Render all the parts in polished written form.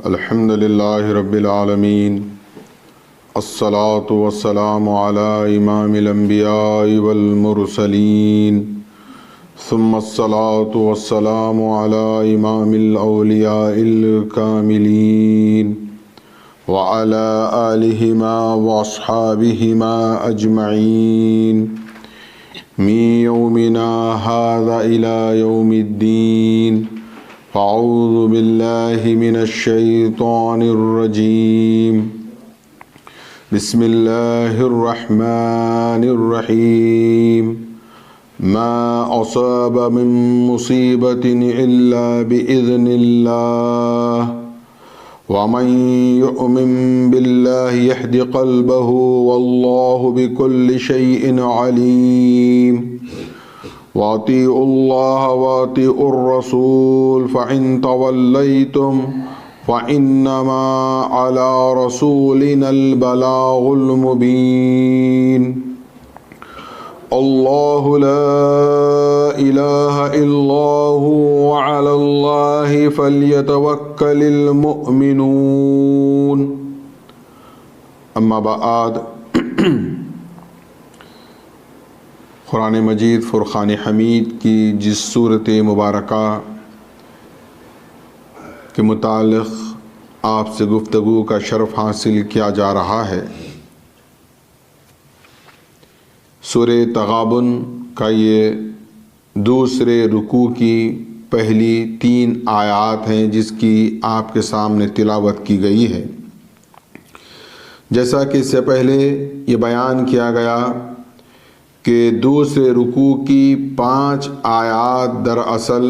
الحمد للہ رب العالمین، الصلاة والسلام علی امام الانبیاء والمرسلین، ثم الصلاة والسلام علی امام الاولیاء الکاملین وعلی آلہما واصحابہما اجمعین من یومنا ھذا الی یوم الدین۔ فاعوذ باللہ من الشیطان الرجیم، بسم اللہ الرحمن الرحیم۔ ما اصاب من مصیبت الا باذن اللہ، ومن یؤمن باللہ یہد قلبہ واللہ بکل شیء علیم۔ وَأَطِيعُوا اللَّهَ وَأَطِيعُوا الرَّسُولَ فَإِن تَوَلَّيْتُمْ فَإِنَّمَا عَلَى رَسُولِنَا الْبَلَاغُ الْمُبِينُ۔ اللَّهُ لَا إِلَهَ إِلَّا هُوَ وَعَلَى اللَّهِ فَلْيَتَوَكَّلِ الْمُؤْمِنُونَ۔ اما بعد، قرآن مجید فرقان حمید کی جس صورت مبارکہ کے متعلق آپ سے گفتگو کا شرف حاصل کیا جا رہا ہے، سورہ تغابن کا یہ دوسرے رکوع کی پہلی 3 آیات ہیں جس کی آپ کے سامنے تلاوت کی گئی ہے۔ جیسا کہ اس سے پہلے یہ بیان کیا گیا کہ دوسرے رکوع کی 5 آیات دراصل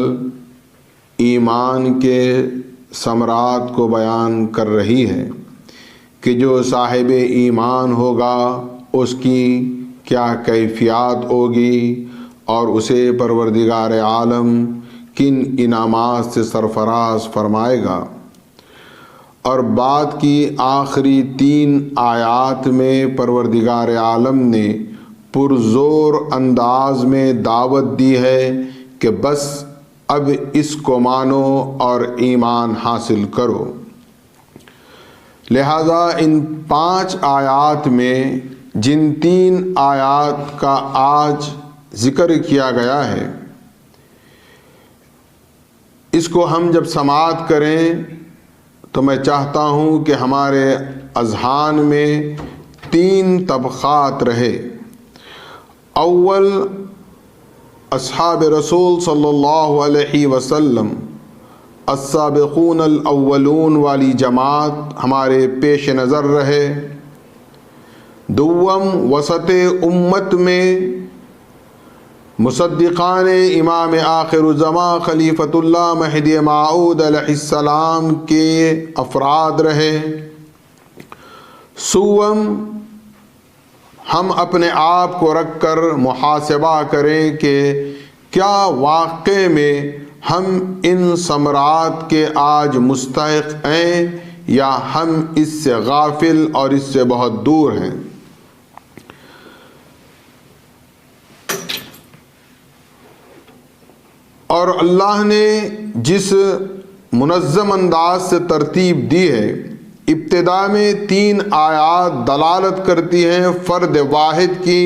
ایمان کے ثمرات کو بیان کر رہی ہے کہ جو صاحب ایمان ہوگا اس کی کیا کیفیات ہوگی اور اسے پروردگار عالم کن انعامات سے سرفراز فرمائے گا۔ اور بعد کی آخری 3 آیات میں پروردگار عالم نے پرزور انداز میں دعوت دی ہے کہ بس اب اس کو مانو اور ایمان حاصل کرو۔ لہذا ان 5 آیات میں جن 3 آیات کا آج ذکر کیا گیا ہے، اس کو ہم جب سماعت کریں تو میں چاہتا ہوں کہ ہمارے اذہان میں 3 طبقات رہے۔ اول، اصحاب رسول صلی اللہ علیہ وسلم، السابقون الاولون والی جماعت ہمارے پیش نظر رہے۔ دوم، وسط امت میں مصدقان امام آخر الزمان خلیفۃ اللہ مہدی موعود علیہ السلام کے افراد رہے۔ سوم، ہم اپنے آپ کو رکھ کر محاسبہ کریں کہ کیا واقع میں ہم ان ثمرات کے آج مستحق ہیں یا ہم اس سے غافل اور اس سے بہت دور ہیں۔ اور اللہ نے جس منظم انداز سے ترتیب دی ہے، ابتدا میں 3 آیات دلالت کرتی ہیں فرد واحد کی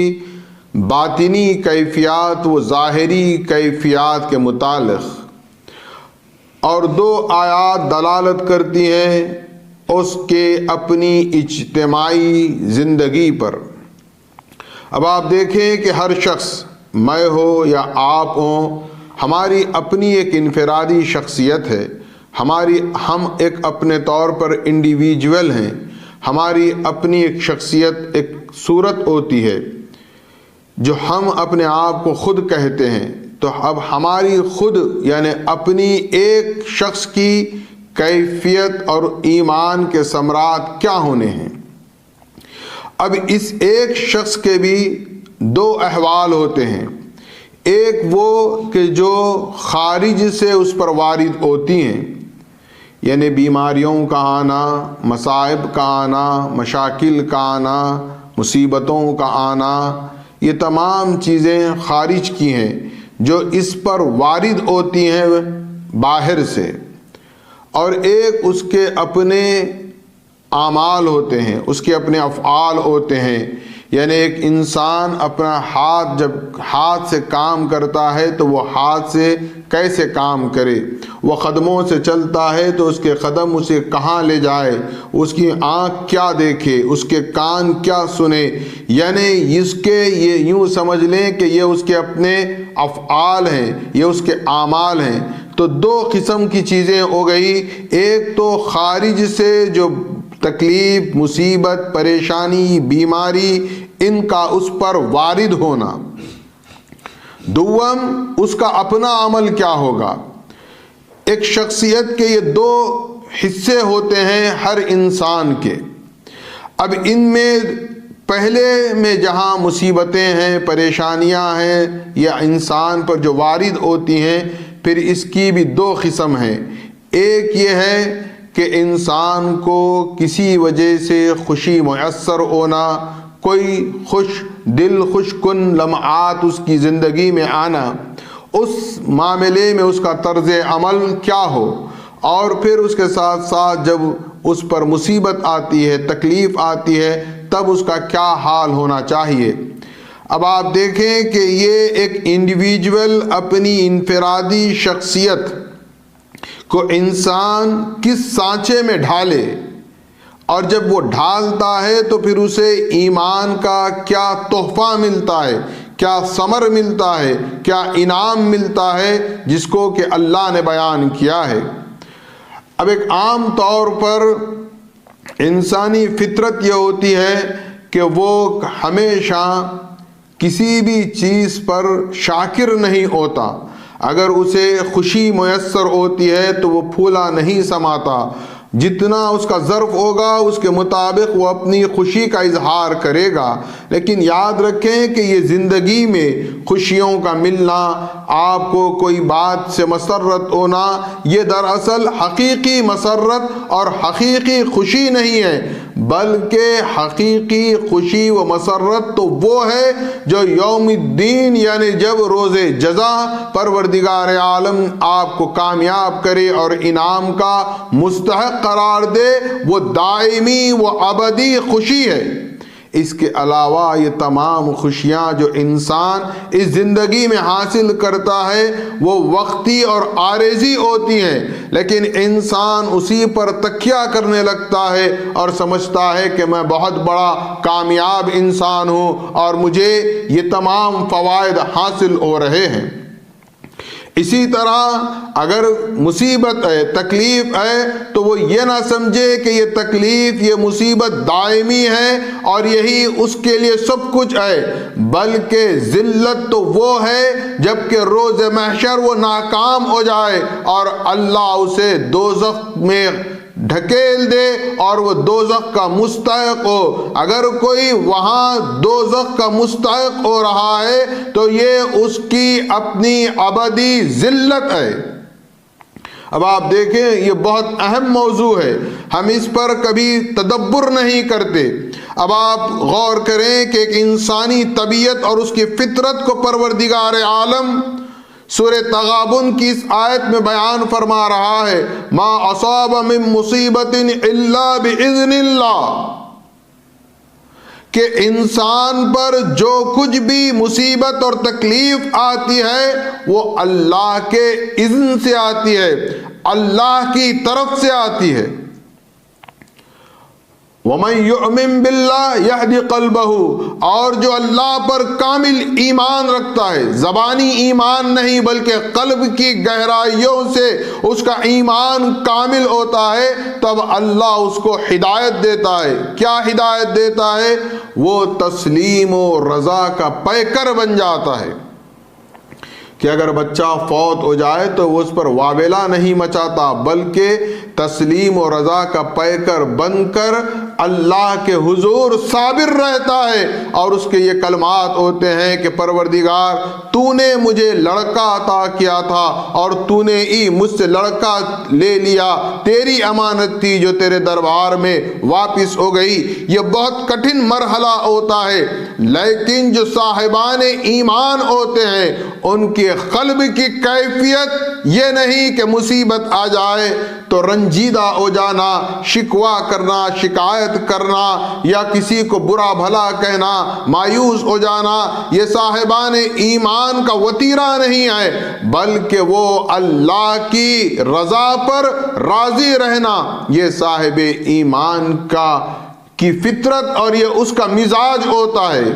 باطنی کیفیات و ظاہری کیفیات کے متعلق، اور 2 آیات دلالت کرتی ہیں اس کے اپنی اجتماعی زندگی پر۔ اب آپ دیکھیں کہ ہر شخص، میں ہو یا آپ ہوں، ہماری اپنی ایک انفرادی شخصیت ہے، ہم ایک اپنے طور پر انڈیویجول ہیں، ہماری اپنی ایک شخصیت، ایک صورت ہوتی ہے جو ہم اپنے آپ کو خود کہتے ہیں۔ تو اب ہماری خود یعنی اپنی ایک شخص کی کیفیت اور ایمان کے ثمرات کیا ہونے ہیں۔ اب اس ایک شخص کے بھی 2 احوال ہوتے ہیں، ایک وہ کہ جو خارج سے اس پر وارد ہوتی ہیں، یعنی بیماریوں کا آنا، مصائب کا آنا، مشاکل کا آنا، مصیبتوں کا آنا، یہ تمام چیزیں خارج کی ہیں جو اس پر وارد ہوتی ہیں باہر سے۔ اور ایک اس کے اپنے اعمال ہوتے ہیں، اس کے اپنے افعال ہوتے ہیں. یعنی ایک انسان اپنا ہاتھ جب ہاتھ سے کام کرتا ہے تو وہ ہاتھ سے کیسے کام کرے، وہ قدموں سے چلتا ہے تو اس کے قدم اسے کہاں لے جائے، اس کی آنکھ کیا دیکھے، اس کے کان کیا سنے. یعنی اس کے یہ یوں سمجھ لیں کہ یہ اس کے اپنے افعال ہیں، یہ اس کے اعمال ہیں. تو دو قسم کی چیزیں ہو گئی، ایک تو خارج سے جو تکلیف، مصیبت، پریشانی، بیماری ان کا اس پر وارد ہونا. دوم اس کا اپنا عمل کیا ہوگا. ایک شخصیت کے یہ دو حصے ہوتے ہیں ہر انسان کے. اب ان میں پہلے میں جہاں مصیبتیں ہیں، پریشانیاں ہیں یا انسان پر جو وارد ہوتی ہیں، پھر اس کی بھی دو قسم ہیں. ایک یہ ہے کہ انسان کو کسی وجہ سے خوشی میسر ہونا، کوئی خوش کن لمحات اس کی زندگی میں آنا، اس معاملے میں اس کا طرز عمل کیا ہو. اور پھر اس کے ساتھ ساتھ جب اس پر مصیبت آتی ہے، تکلیف آتی ہے، تب اس کا کیا حال ہونا چاہیے. اب آپ دیکھیں کہ یہ ایک انڈیویجول اپنی انفرادی شخصیت کو انسان کس سانچے میں ڈھالے، اور جب وہ ڈھالتا ہے تو پھر اسے ایمان کا کیا تحفہ ملتا ہے، کیا ثمر ملتا ہے، کیا انعام ملتا ہے، جس کو کہ اللہ نے بیان کیا ہے. اب ایک عام طور پر انسانی فطرت یہ ہوتی ہے کہ وہ ہمیشہ کسی بھی چیز پر شاکر نہیں ہوتا. اگر اسے خوشی میسر ہوتی ہے تو وہ پھولا نہیں سماتا. جتنا اس کا ظرف ہوگا اس کے مطابق وہ اپنی خوشی کا اظہار کرے گا. لیکن یاد رکھیں کہ یہ زندگی میں خوشیوں کا ملنا، آپ کو کوئی بات سے مسرت ہونا، یہ دراصل حقیقی مسرت اور حقیقی خوشی نہیں ہے، بلکہ حقیقی خوشی و مسرت تو وہ ہے جو یوم الدین، یعنی جب روز جزا پروردگار عالم آپ کو کامیاب کرے اور انعام کا مستحق قرار دے، وہ دائمی و ابدی خوشی ہے. اس کے علاوہ یہ تمام خوشیاں جو انسان اس زندگی میں حاصل کرتا ہے وہ وقتی اور عارضی ہوتی ہیں، لیکن انسان اسی پر تکیہ کرنے لگتا ہے اور سمجھتا ہے کہ میں بہت بڑا کامیاب انسان ہوں اور مجھے یہ تمام فوائد حاصل ہو رہے ہیں. اسی طرح اگر مصیبت ہے، تکلیف ہے، تو وہ یہ نہ سمجھے کہ یہ تکلیف، یہ مصیبت دائمی ہے اور یہی اس کے لیے سب کچھ ہے، بلکہ ذلت تو وہ ہے جب کہ روز محشر وہ ناکام ہو جائے اور اللہ اسے دوزخ میں ڈھکیل دے اور وہ دوزخ کا مستحق ہو. اگر کوئی وہاں دوزخ کا مستحق ہو رہا ہے تو یہ اس کی اپنی ابدی ذلت ہے. اب آپ دیکھیں یہ بہت اہم موضوع ہے، ہم اس پر کبھی تدبر نہیں کرتے. اب آپ غور کریں کہ ایک انسانی طبیعت اور اس کی فطرت کو پروردگار عالم سورہ تغابن کی اس آیت میں بیان فرما رہا ہے، ما اصاب من مصیبت الا باذن اللہ، کہ انسان پر جو کچھ بھی مصیبت اور تکلیف آتی ہے وہ اللہ کے اذن سے آتی ہے، اللہ کی طرف سے آتی ہے. وَمَن يُؤْمِن بِاللَّهِ يَهْدِ قَلْبَهُ، اور جو اللہ پر کامل ایمان رکھتا ہے، زبانی ایمان نہیں بلکہ قلب کی گہرائیوں سے اس کا ایمان کامل ہوتا ہے، تب اللہ اس کو ہدایت دیتا ہے. کیا ہدایت دیتا ہے؟ وہ تسلیم و رضا کا پیکر بن جاتا ہے کہ اگر بچہ فوت ہو جائے تو وہ اس پر واویلا نہیں مچاتا، بلکہ تسلیم و رضا کا پیکر بن کر اللہ کے حضور صابر رہتا ہے اور اس کے یہ کلمات ہوتے ہیں کہ پروردگار تو نے مجھے لڑکا عطا کیا تھا اور تو نے ہی مجھ سے لڑکا لے لیا، تیری امانت تھی جو تیرے دربار میں واپس ہو گئی. یہ بہت کٹھن مرحلہ ہوتا ہے، لیکن جو صاحبان ایمان ہوتے ہیں ان کے قلب کی کیفیت یہ نہیں کہ مصیبت آ جائے تو رنجیدہ ہو جانا، شکوہ کرنا، شکایت کرنا یا کسی کو برا بھلا کہنا، مایوس ہو جانا، یہ صاحبان ایمان کا وتیرہ نہیں ہے، بلکہ وہ اللہ کی رضا پر راضی رہنا یہ صاحب ایمان کی فطرت اور یہ اس کا مزاج ہوتا ہے۔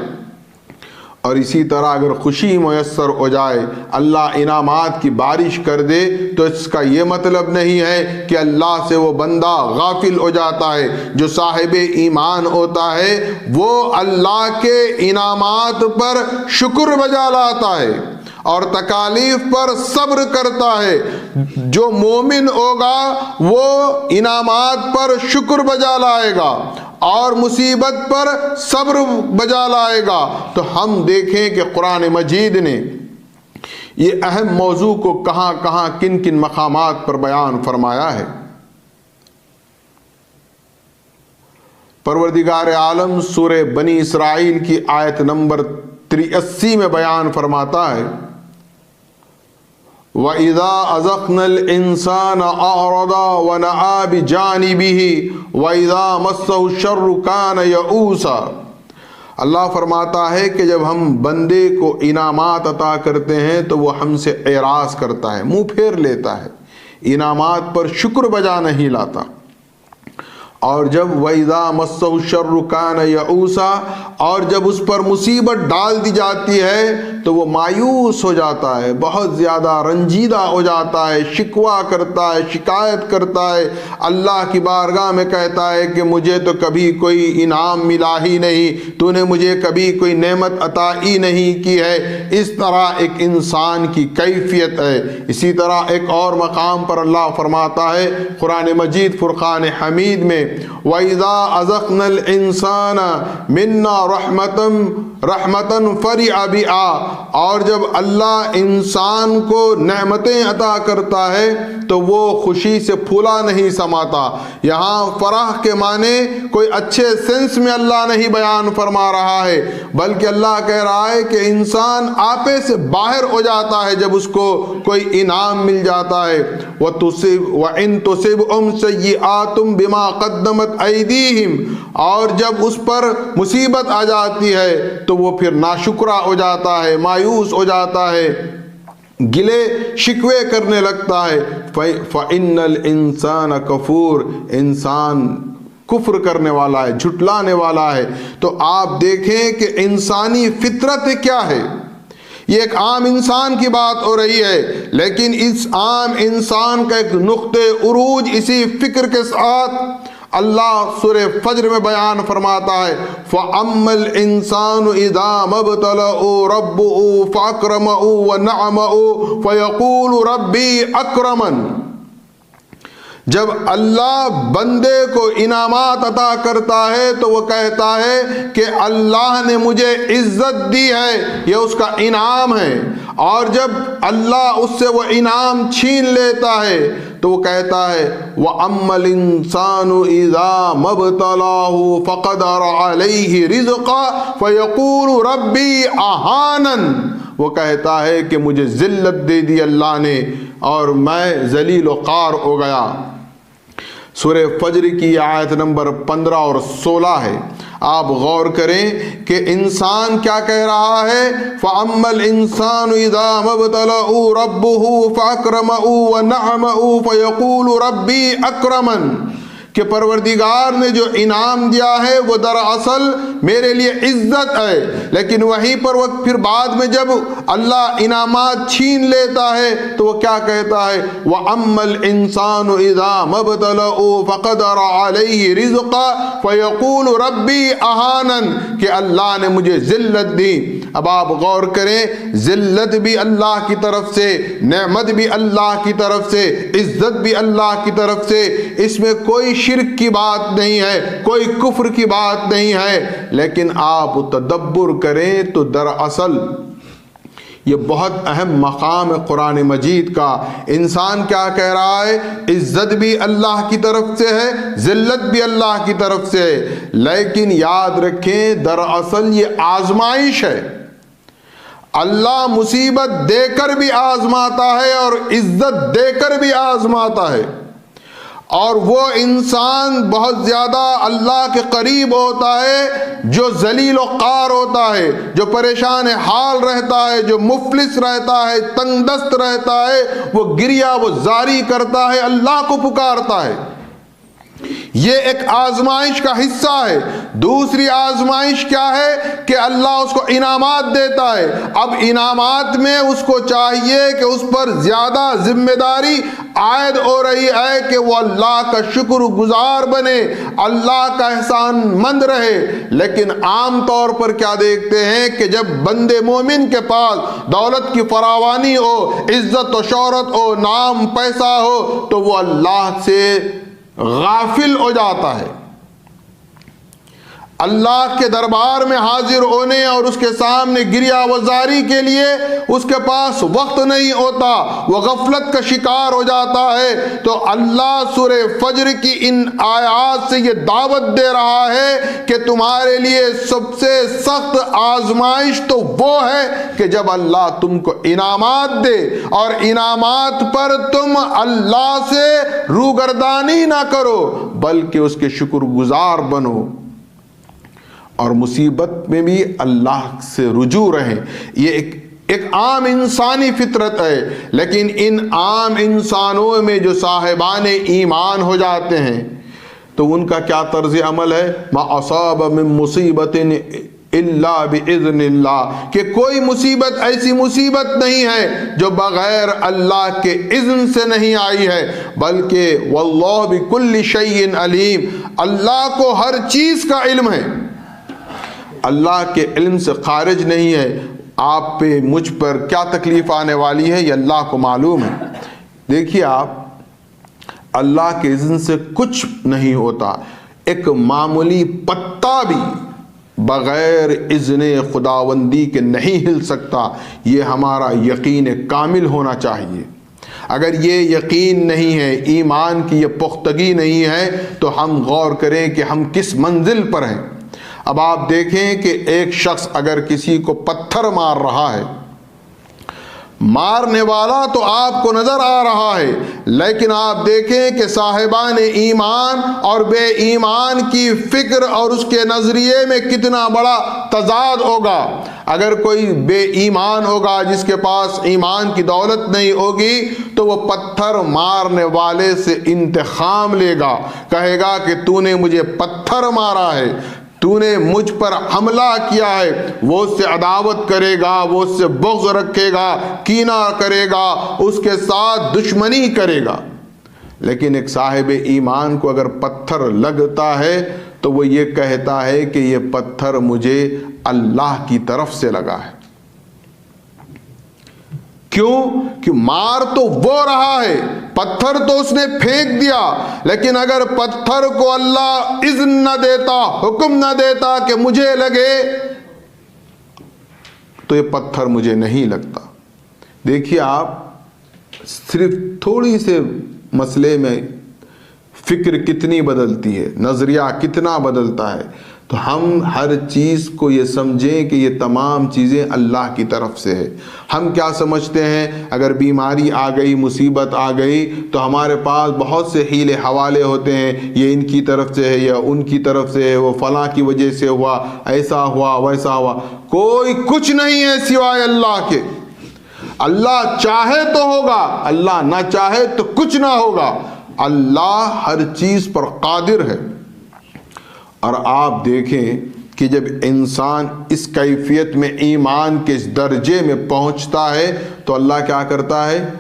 اور اسی طرح اگر خوشی میسر ہو جائے، اللہ انعامات کی بارش کر دے، تو اس کا یہ مطلب نہیں ہے کہ اللہ سے وہ بندہ غافل ہو جاتا ہے۔ جو صاحب ایمان ہوتا ہے وہ اللہ کے انعامات پر شکر بجا لاتا ہے اور تکالیف پر صبر کرتا ہے۔ جو مومن ہوگا وہ انعامات پر شکر بجا لائے گا اور مصیبت پر صبر بجا لائے گا۔ تو ہم دیکھیں کہ قرآن مجید نے یہ اہم موضوع کو کہاں کہاں کن کن مقامات پر بیان فرمایا ہے۔ پروردگار عالم سورہ بنی اسرائیل کی آیت نمبر 83 میں بیان فرماتا ہے، وَإِذَا أَذَقْنَا الْإِنسَانَ أَعْرَضَ وَنَأَىٰ بِجَانِبِهِ وَإِذَا مَسَّهُ الشَّرُّ كَانَ يَئُوسًا۔ اللہ فرماتا ہے کہ جب ہم بندے کو انعامات عطا کرتے ہیں تو وہ ہم سے اعراض کرتا ہے، منہ پھیر لیتا ہے، انعامات پر شکر بجا نہیں لاتا۔ اور جب وَإِذَا مَسَّهُ الشَّرُّ كَانَ يَئُوسًا، اور جب اس پر مصیبت ڈال دی جاتی ہے تو وہ مایوس ہو جاتا ہے، بہت زیادہ رنجیدہ ہو جاتا ہے، شکوہ کرتا ہے، شکایت کرتا ہے، اللہ کی بارگاہ میں کہتا ہے کہ مجھے تو کبھی کوئی انعام ملا ہی نہیں، تو نے مجھے کبھی کوئی نعمت عطا ہی نہیں کی ہے۔ اس طرح ایک انسان کی کیفیت ہے۔ اسی طرح ایک اور مقام پر اللہ فرماتا ہے قرآن مجید فرقان حمید میں، وَإِذَا أَذَقْنَا الْإِنسَانَ مِنَّا رَحْمَةً فَرِحَ بِهَا، اور جب اللہ انسان کو نعمتیں عطا کرتا ہے تو وہ خوشی سے پھولا نہیں سماتا۔ یہاں فرح کے معنی کوئی اچھے سینس میں اللہ نہیں بیان فرما رہا ہے، بلکہ اللہ کہہ رہا ہے کہ انسان آپے سے باہر ہو جاتا ہے جب اس کو کوئی انعام مل جاتا ہے۔ وَإِن تُصِبْهُمْ سَيِّئَاتٌ بِمَا قَدَّمَتْ أَيْدِيهِمْ، اور جب اس پر مصیبت آ جاتی ہے تو وہ پھر ناشکرا ہو جاتا ہے، مایوس ہو جاتا ہے، گلے شکوے کرنے لگتا ہے۔ فَإِنَّ الْإِنسَانَ كَفُورٌ، انسان کفر کرنے والا ہے، جھٹلانے والا ہے۔ تو آپ دیکھیں کہ انسانی فطرت کیا ہے۔ یہ ایک عام انسان کی بات ہو رہی ہے، لیکن اس عام انسان کا ایک نقطہ عروج اسی فکر کے ساتھ اللہ سورہ فجر میں بیان فرماتا ہے، فَأَمَّا الْإِنسَانُ إِذَا مَا ابْتَلَاهُ رَبُّهُ فَأَكْرَمَهُ وَنَعَمَهُ فَيَقُولُ رَبِّي أَكْرَمَنِ۔ جب اللہ بندے کو انعامات عطا کرتا ہے تو وہ کہتا ہے کہ اللہ نے مجھے عزت دی ہے، یہ اس کا انعام ہے۔ اور جب اللہ اس سے وہ انعام چھین لیتا ہے تو وہ کہتا ہے وَأَمَّا الْإِنسَانُ إِذَا مَا ابْتَلَاهُ فَقَدَرَ عَلَيْهِ رِزْقَهُ فَيَقُولُ رَبِّي أَهَانَنِ۔ وہ کہتا ہے کہ مجھے ذلت دے دی اللہ نے اور میں ذلیل و خوار ہو گیا۔ سورہ فجر کی آیت نمبر 15 اور 16 ہے۔ آپ غور کریں کہ انسان کیا کہہ رہا ہے، فَأَمَّا الْإِنسَانُ إِذَا مَا ابْتَلَاهُ رَبُّهُ فَأَكْرَمَهُ وَنَعَمَهُ فَيَقُولُ رَبِّي أَكْرَمَنِ، کہ پروردگار نے جو انعام دیا ہے وہ دراصل میرے لیے عزت ہے، لیکن وہیں پر وقت پھر بعد میں جب اللہ انعامات چھین لیتا ہے تو وہ کیا کہتا ہے، وَأَمَّا الْإِنسَانُ إِذَا مَا ابْتَلَاهُ فَقَدَرَ عَلَيْهِ رِزْقَهُ فَيَقُولُ رَبِّي أَهَانَنِ، کہ اللہ نے مجھے ذلت دی۔ اب آپ غور کریں، ذلت بھی اللہ کی طرف سے، نعمت بھی اللہ کی طرف سے، عزت بھی اللہ کی طرف سے، اس میں کوئی شرک کی بات نہیں ہے، کوئی کفر کی بات نہیں ہے۔ لیکن آپ تدبر کریں تو دراصل یہ بہت اہم مقام ہے قرآن مجید کا۔ انسان کیا کہہ رہا ہے، عزت بھی اللہ کی طرف سے ہے، ذلت بھی اللہ کی طرف سے ہے، لیکن یاد رکھیں دراصل یہ آزمائش ہے۔ اللہ مصیبت دے کر بھی آزماتا ہے اور عزت دے کر بھی آزماتا ہے، اور وہ انسان بہت زیادہ اللہ کے قریب ہوتا ہے جو ذلیل و خوار ہوتا ہے، جو پریشان حال رہتا ہے، جو مفلس رہتا ہے، تنگ دست رہتا ہے، وہ گریہ وہ زاری کرتا ہے، اللہ کو پکارتا ہے۔ یہ ایک آزمائش کا حصہ ہے۔ دوسری آزمائش کیا ہے کہ اللہ اس کو انعامات دیتا ہے۔ اب انعامات میں اس کو چاہیے کہ اس پر زیادہ ذمہ داری عائد ہو رہی ہے کہ وہ اللہ کا شکر گزار بنے، اللہ کا احسان مند رہے۔ لیکن عام طور پر کیا دیکھتے ہیں کہ جب بندے مومن کے پاس دولت کی فراوانی ہو، عزت و شہرت ہو، نام پیسہ ہو، تو وہ اللہ سے غافل ہو جاتا ہے۔ اللہ کے دربار میں حاضر ہونے اور اس کے سامنے گریہ وزاری کے لیے اس کے پاس وقت نہیں ہوتا، وہ غفلت کا شکار ہو جاتا ہے۔ تو اللہ سورہ فجر کی ان آیات سے یہ دعوت دے رہا ہے کہ تمہارے لیے سب سے سخت آزمائش تو وہ ہے کہ جب اللہ تم کو انعامات دے اور انعامات پر تم اللہ سے روگردانی نہ کرو بلکہ اس کے شکر گزار بنو، اور مصیبت میں بھی اللہ سے رجوع رہیں۔ یہ ایک عام انسانی فطرت ہے، لیکن ان عام انسانوں میں جو صاحبان ایمان ہو جاتے ہیں تو ان کا کیا طرز عمل ہے؟ ما اصاب من مصیبت الا باذن اللہ، کہ کوئی مصیبت ایسی مصیبت نہیں ہے جو بغیر اللہ کے اذن سے نہیں آئی ہے، بلکہ واللہ بکل شیء علیم، اللہ کو ہر چیز کا علم ہے، اللہ کے علم سے خارج نہیں ہے۔ آپ پہ مجھ پر کیا تکلیف آنے والی ہے یہ اللہ کو معلوم ہے۔ دیکھیے آپ، اللہ کے اذن سے کچھ نہیں ہوتا، ایک معمولی پتا بھی بغیر اذن خداوندی کے نہیں ہل سکتا، یہ ہمارا یقین کامل ہونا چاہیے۔ اگر یہ یقین نہیں ہے، ایمان کی یہ پختگی نہیں ہے، تو ہم غور کریں کہ ہم کس منزل پر ہیں۔ اب آپ دیکھیں کہ ایک شخص اگر کسی کو پتھر مار رہا ہے، مارنے والا تو آپ کو نظر آ رہا ہے، لیکن آپ دیکھیں کہ صاحبان ایمان اور بے ایمان کی فکر اور اس کے نظریے میں کتنا بڑا تضاد ہوگا۔ اگر کوئی بے ایمان ہوگا جس کے پاس ایمان کی دولت نہیں ہوگی تو وہ پتھر مارنے والے سے انتقام لے گا، کہے گا کہ تو نے مجھے پتھر مارا ہے، تو نے مجھ پر حملہ کیا ہے، وہ اس سے عداوت کرے گا، وہ اس سے بغض رکھے گا، کینہ کرے گا، اس کے ساتھ دشمنی کرے گا۔ لیکن ایک صاحب ایمان کو اگر پتھر لگتا ہے تو وہ یہ کہتا ہے کہ یہ پتھر مجھے اللہ کی طرف سے لگا ہے۔ کیوں؟ کہ مار تو وہ رہا ہے، پتھر تو اس نے پھینک دیا، لیکن اگر پتھر کو اللہ اذن نہ دیتا، حکم نہ دیتا کہ مجھے لگے، تو یہ پتھر مجھے نہیں لگتا۔ دیکھیے آپ، صرف تھوڑی سے مسئلے میں فکر کتنی بدلتی ہے، نظریہ کتنا بدلتا ہے۔ تو ہم ہر چیز کو یہ سمجھیں کہ یہ تمام چیزیں اللہ کی طرف سے ہے۔ ہم کیا سمجھتے ہیں؟ اگر بیماری آ گئی، مصیبت آ گئی، تو ہمارے پاس بہت سے حیلے حوالے ہوتے ہیں، یہ ان کی طرف سے ہے یا ان کی طرف سے ہے، وہ فلاں کی وجہ سے ہوا، ایسا ہوا ویسا ہوا۔ کوئی کچھ نہیں ہے سوائے اللہ کے۔ اللہ چاہے تو ہوگا، اللہ نہ چاہے تو کچھ نہ ہوگا۔ اللہ ہر چیز پر قادر ہے۔ اور آپ دیکھیں کہ جب انسان اس کیفیت میں ایمان کے اس درجے میں پہنچتا ہے تو اللہ کیا کرتا ہے؟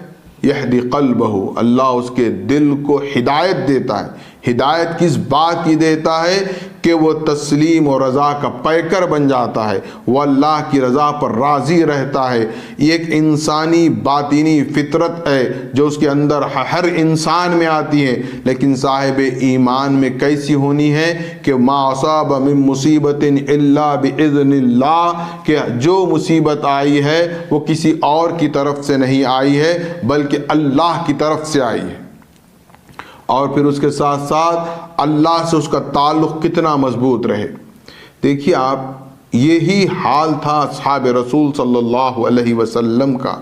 یہدی قلبہ، اللہ اس کے دل کو ہدایت دیتا ہے۔ ہدایت کس بات کی دیتا ہے؟ کہ وہ تسلیم و رضا کا پیکر بن جاتا ہے، وہ اللہ کی رضا پر راضی رہتا ہے۔ یہ ایک انسانی باطنی فطرت ہے جو اس کے اندر ہر انسان میں آتی ہے، لیکن صاحب ایمان میں کیسی ہونی ہے کہ ما اصاب من مصیبت الا باذن اللہ، کہ جو مصیبت آئی ہے وہ کسی اور کی طرف سے نہیں آئی ہے بلکہ اللہ کی طرف سے آئی ہے۔ اور پھر اس کے ساتھ ساتھ اللہ سے اس کا تعلق کتنا مضبوط رہے۔ دیکھیے آپ، یہی حال تھا اصحاب رسول صلی اللہ علیہ وسلم کا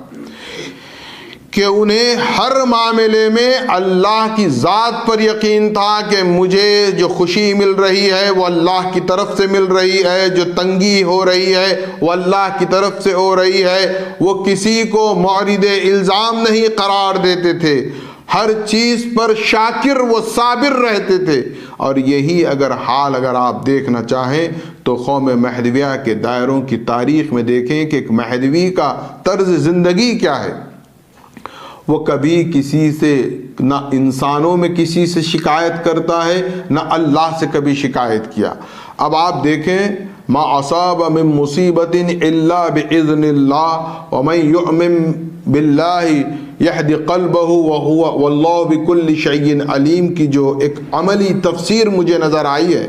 کہ انہیں ہر معاملے میں اللہ کی ذات پر یقین تھا کہ مجھے جو خوشی مل رہی ہے وہ اللہ کی طرف سے مل رہی ہے، جو تنگی ہو رہی ہے وہ اللہ کی طرف سے ہو رہی ہے۔ وہ کسی کو مورد الزام نہیں قرار دیتے تھے، ہر چیز پر شاکر و صابر رہتے تھے۔ اور یہی اگر آپ دیکھنا چاہیں تو قوم مہدویہ کے دائروں کی تاریخ میں دیکھیں کہ ایک مہدوی کا طرز زندگی کیا ہے۔ وہ کبھی کسی سے نہ انسانوں میں کسی سے شکایت کرتا ہے، نہ اللہ سے کبھی شکایت کیا۔ اب آپ دیکھیں، ما اصاب من مصیبت الا باذن اللہ ومن یؤمن باللہ یہد قلبہ وهو واللہ بکل شیء علیم کی جو ایک عملی تفسیر مجھے نظر آئی ہے۔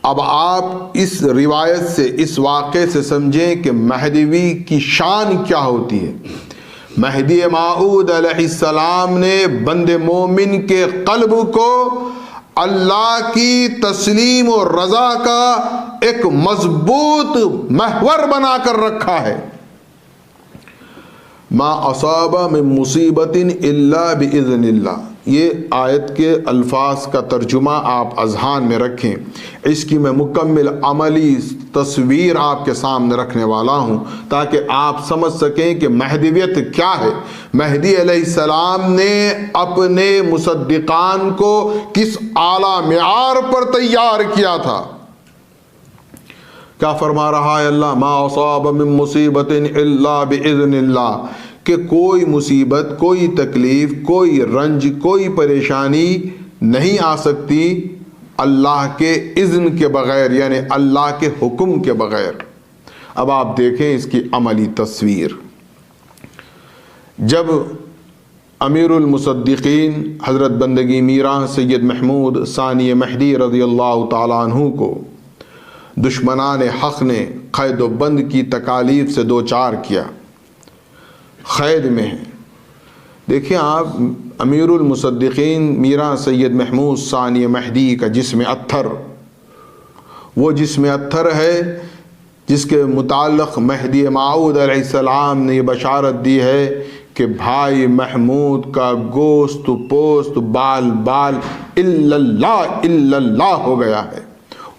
اب آپ اس روایت سے، اس واقعے سے سمجھیں کہ مہدوی کی شان کیا ہوتی ہے۔ مہدی موعود علیہ السلام نے بند مومن کے قلب کو اللہ کی تسلیم و رضا کا ایک مضبوط محور بنا کر رکھا ہے۔ ما اصاب من مصیبت الا باذن اللہ، یہ آیت کے الفاظ کا ترجمہ آپ اذہان میں رکھیں۔ اس کی میں مکمل عملی تصویر آپ کے سامنے رکھنے والا ہوں تاکہ آپ سمجھ سکیں کہ مہدویت کیا ہے۔ مہدی علیہ السلام نے اپنے مصدقان کو کس اعلیٰ معیار پر تیار کیا تھا۔ کیا فرما رہا ہے اللہ؟ ما اصاب من مصیبت الا باذن اللہ، کہ کوئی مصیبت، کوئی تکلیف، کوئی رنج، کوئی پریشانی نہیں آ سکتی اللہ کے اذن کے بغیر، یعنی اللہ کے حکم کے بغیر۔ اب آپ دیکھیں اس کی عملی تصویر۔ جب امیر المصدقین حضرت بندگی میراں سید محمود ثانی مہدی رضی اللہ تعالیٰ عنہ کو دشمنان حق نے قید و بند کی تکالیف سے دوچار کیا، قید میں ہیں۔ دیکھیں آپ، امیر المصدقین میراں سید محمود ثانی مہدی کا جسم اطہر، وہ جسم اطہر ہے جس کے متعلق مہدی موعود علیہ السلام نے یہ بشارت دی ہے کہ بھائی محمود کا گوشت پوست بال بال الا اللہ ہو گیا ہے۔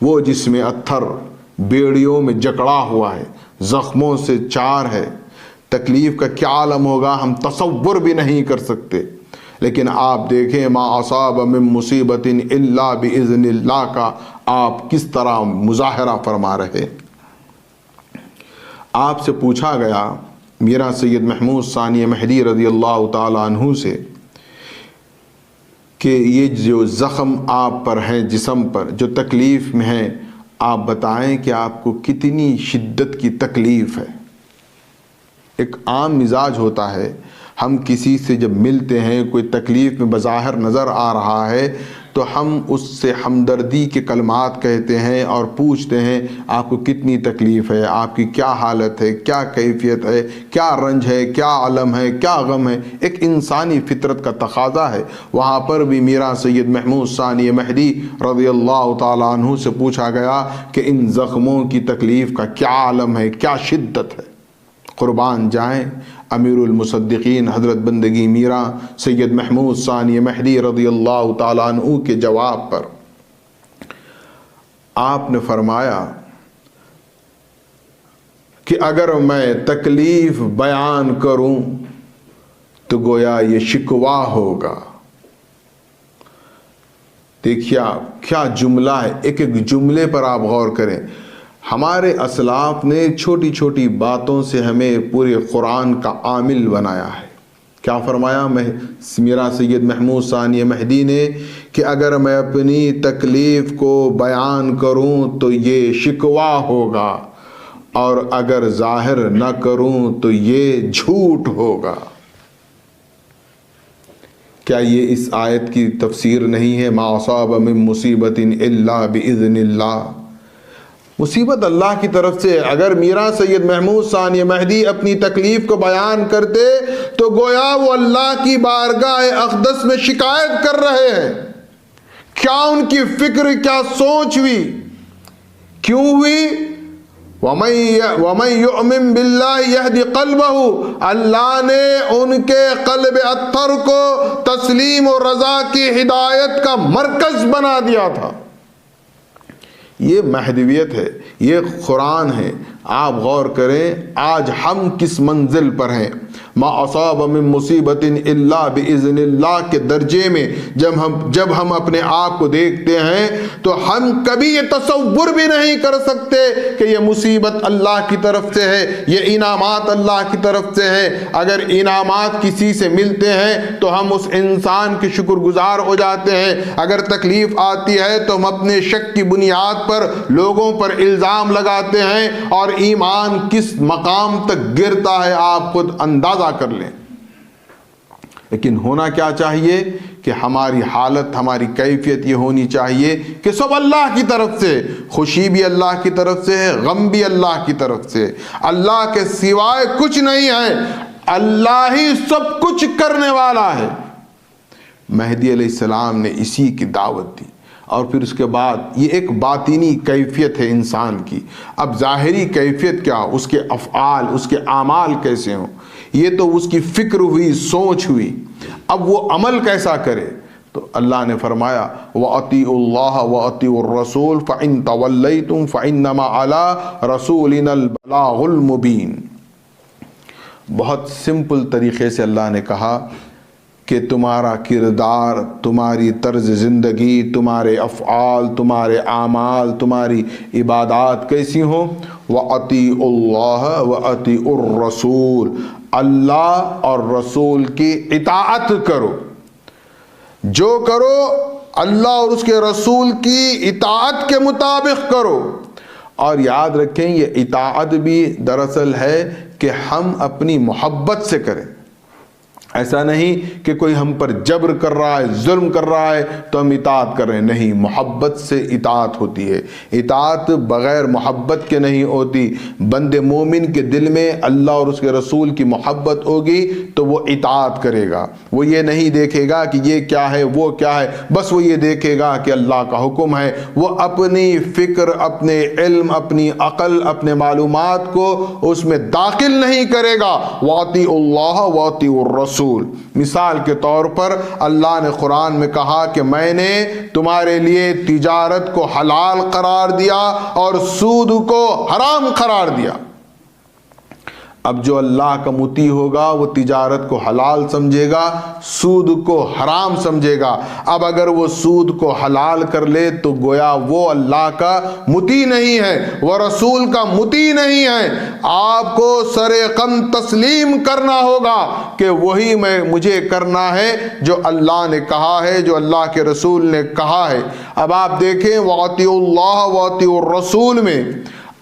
وہ جسم اطہر بیڑیوں میں جکڑا ہوا ہے، زخموں سے چار ہے۔ تکلیف کا کیا عالم ہوگا ہم تصور بھی نہیں کر سکتے۔ لیکن آپ دیکھیں ما اصاب من مصیبت الا باذن اللہ کا آپ کس طرح مظاہرہ فرما رہے۔ آپ سے پوچھا گیا میرا سید محمود ثانی مہدی رضی اللہ تعالیٰ عنہ سے کہ یہ جو زخم آپ پر ہیں، جسم پر جو تکلیف میں ہیں، آپ بتائیں کہ آپ کو کتنی شدت کی تکلیف ہے۔ ایک عام مزاج ہوتا ہے، ہم کسی سے جب ملتے ہیں، کوئی تکلیف میں بظاہر نظر آ رہا ہے تو ہم اس سے ہمدردی کے کلمات کہتے ہیں اور پوچھتے ہیں آپ کو کتنی تکلیف ہے، آپ کی کیا حالت ہے، کیا کیفیت ہے، کیا رنج ہے، کیا علم ہے، کیا غم ہے۔ ایک انسانی فطرت کا تقاضا ہے۔ وہاں پر بھی میرا سید محمود ثانی مہدی رضی اللہ تعالیٰ عنہ سے پوچھا گیا کہ ان زخموں کی تکلیف کا کیا عالم ہے، کیا شدت ہے۔ قربان جائیں امیر المصدقین حضرت بندگی میراں سید محمود ثانی مہدی رضی اللہ تعالیٰ عنہ کے جواب پر آپ نے فرمایا کہ اگر میں تکلیف بیان کروں تو گویا یہ شکوہ ہوگا۔ دیکھیے کیا جملہ ہے، ایک ایک جملے پر آپ غور کریں۔ ہمارے اسلاف نے چھوٹی چھوٹی باتوں سے ہمیں پورے قرآن کا عامل بنایا ہے۔ کیا فرمایا میرا سید محمود ثانی مہدی نے کہ اگر میں اپنی تکلیف کو بیان کروں تو یہ شکوہ ہوگا، اور اگر ظاہر نہ کروں تو یہ جھوٹ ہوگا۔ کیا یہ اس آیت کی تفسیر نہیں ہے؟ ما اصاب من مصیبت الا باذن اللہ، مصیبت اللہ کی طرف سے۔ اگر میرا سید محمود ثانی مہدی اپنی تکلیف کو بیان کرتے تو گویا وہ اللہ کی بارگاہ اقدس میں شکایت کر رہے ہیں۔ کیا ان کی فکر، کیا سوچ ہوئی کیوں ہوئی؟ وَمَن يُؤْمِن بِاللَّهِ يَهْدِ قَلْبَهُ، اللہ نے ان کے قلب اطہر کو تسلیم و رضا کی ہدایت کا مرکز بنا دیا تھا۔ یہ مہدویت ہے، یہ قرآن ہے۔ آپ غور کریں آج ہم کس منزل پر ہیں۔ ما اصاب من مصیبت الا باذن اللہ کے درجے میں جب ہم اپنے آپ کو دیکھتے ہیں تو ہم کبھی یہ تصور بھی نہیں کر سکتے کہ یہ مصیبت اللہ کی طرف سے ہے، یہ انعامات اللہ کی طرف سے ہے۔ اگر انعامات کسی سے ملتے ہیں تو ہم اس انسان کے شکر گزار ہو جاتے ہیں، اگر تکلیف آتی ہے تو ہم اپنے شک کی بنیاد پر لوگوں پر الزام لگاتے ہیں، اور ایمان کس مقام تک گرتا ہے آپ خود اندازہ کر لیں۔ لیکن ہونا کیا چاہیے کہ ہماری حالت، ہماری کیفیت یہ ہونی چاہیے کہ سب اللہ کی طرف سے، خوشی بھی اللہ کی طرف سے ہے، غم بھی اللہ کی طرف سے، اللہ کے سوائے کچھ نہیں ہے، اللہ ہی سب کچھ کرنے والا ہے۔ مہدی علیہ السلام نے اسی کی دعوت دی، اور پھر اس کے بعد یہ ایک باطنی کیفیت ہے انسان کی۔ اب ظاہری کیفیت کیا، اس کے افعال، اس کے اعمال کیسے ہوں، یہ تو اس کی فکر ہوئی، سوچ ہوئی۔ اب وہ عمل کیسا کرے، تو اللہ نے فرمایا وَأَطِيعُوا اللَّهَ وَأَطِيعُوا الرَّسُولَ فَإِن تَوَلَّيْتُمْ فَإِنَّمَا عَلَىٰ رَسُولِنَا الْبَلَاغُ الْمُبِينُ۔ بہت سمپل طریقے سے اللہ نے کہا کہ تمہارا کردار، تمہاری طرز زندگی، تمہارے افعال، تمہارے اعمال، تمہاری عبادات کیسی ہوں؟ وَأَطِيعُوا اللَّهَ وَأَطِيعُوا الرَّسُولَ، اللہ اور رسول کی اطاعت کرو۔ جو کرو اللہ اور اس کے رسول کی اطاعت کے مطابق کرو۔ اور یاد رکھیں یہ اطاعت بھی دراصل ہے کہ ہم اپنی محبت سے کریں۔ ایسا نہیں کہ کوئی ہم پر جبر کر رہا ہے، ظلم کر رہا ہے تو ہم اطاعت کر رہے ہیں، نہیں، محبت سے اطاعت ہوتی ہے۔ اطاعت بغیر محبت کے نہیں ہوتی۔ بند مومن کے دل میں اللہ اور اس کے رسول کی محبت ہوگی تو وہ اطاعت کرے گا۔ وہ یہ نہیں دیکھے گا کہ یہ کیا ہے وہ کیا ہے، بس وہ یہ دیکھے گا کہ اللہ کا حکم ہے۔ وہ اپنی فکر، اپنے علم، اپنی عقل، اپنے معلومات کو اس میں داخل نہیں کرے گا۔ وَأَطِيعُوا اللَّهَ وَأَطِيعُوا الرَّسُولَ۔ مثال کے طور پر اللہ نے قرآن میں کہا کہ میں نے تمہارے لیے تجارت کو حلال قرار دیا اور سود کو حرام قرار دیا۔ اب جو اللہ کا مطیع ہوگا وہ تجارت کو حلال سمجھے گا، سود کو حرام سمجھے گا۔ اب اگر وہ سود کو حلال کر لے تو گویا وہ اللہ کا مطیع نہیں ہے، وہ رسول کا مطیع نہیں ہے۔ آپ کو سر قم تسلیم کرنا ہوگا کہ وہی مجھے کرنا ہے جو اللہ نے کہا ہے، جو اللہ کے رسول نے کہا ہے۔ اب آپ دیکھیں وَأَطِيعُوا اللَّهَ وَأَطِيعُوا الرَّسُولَ میں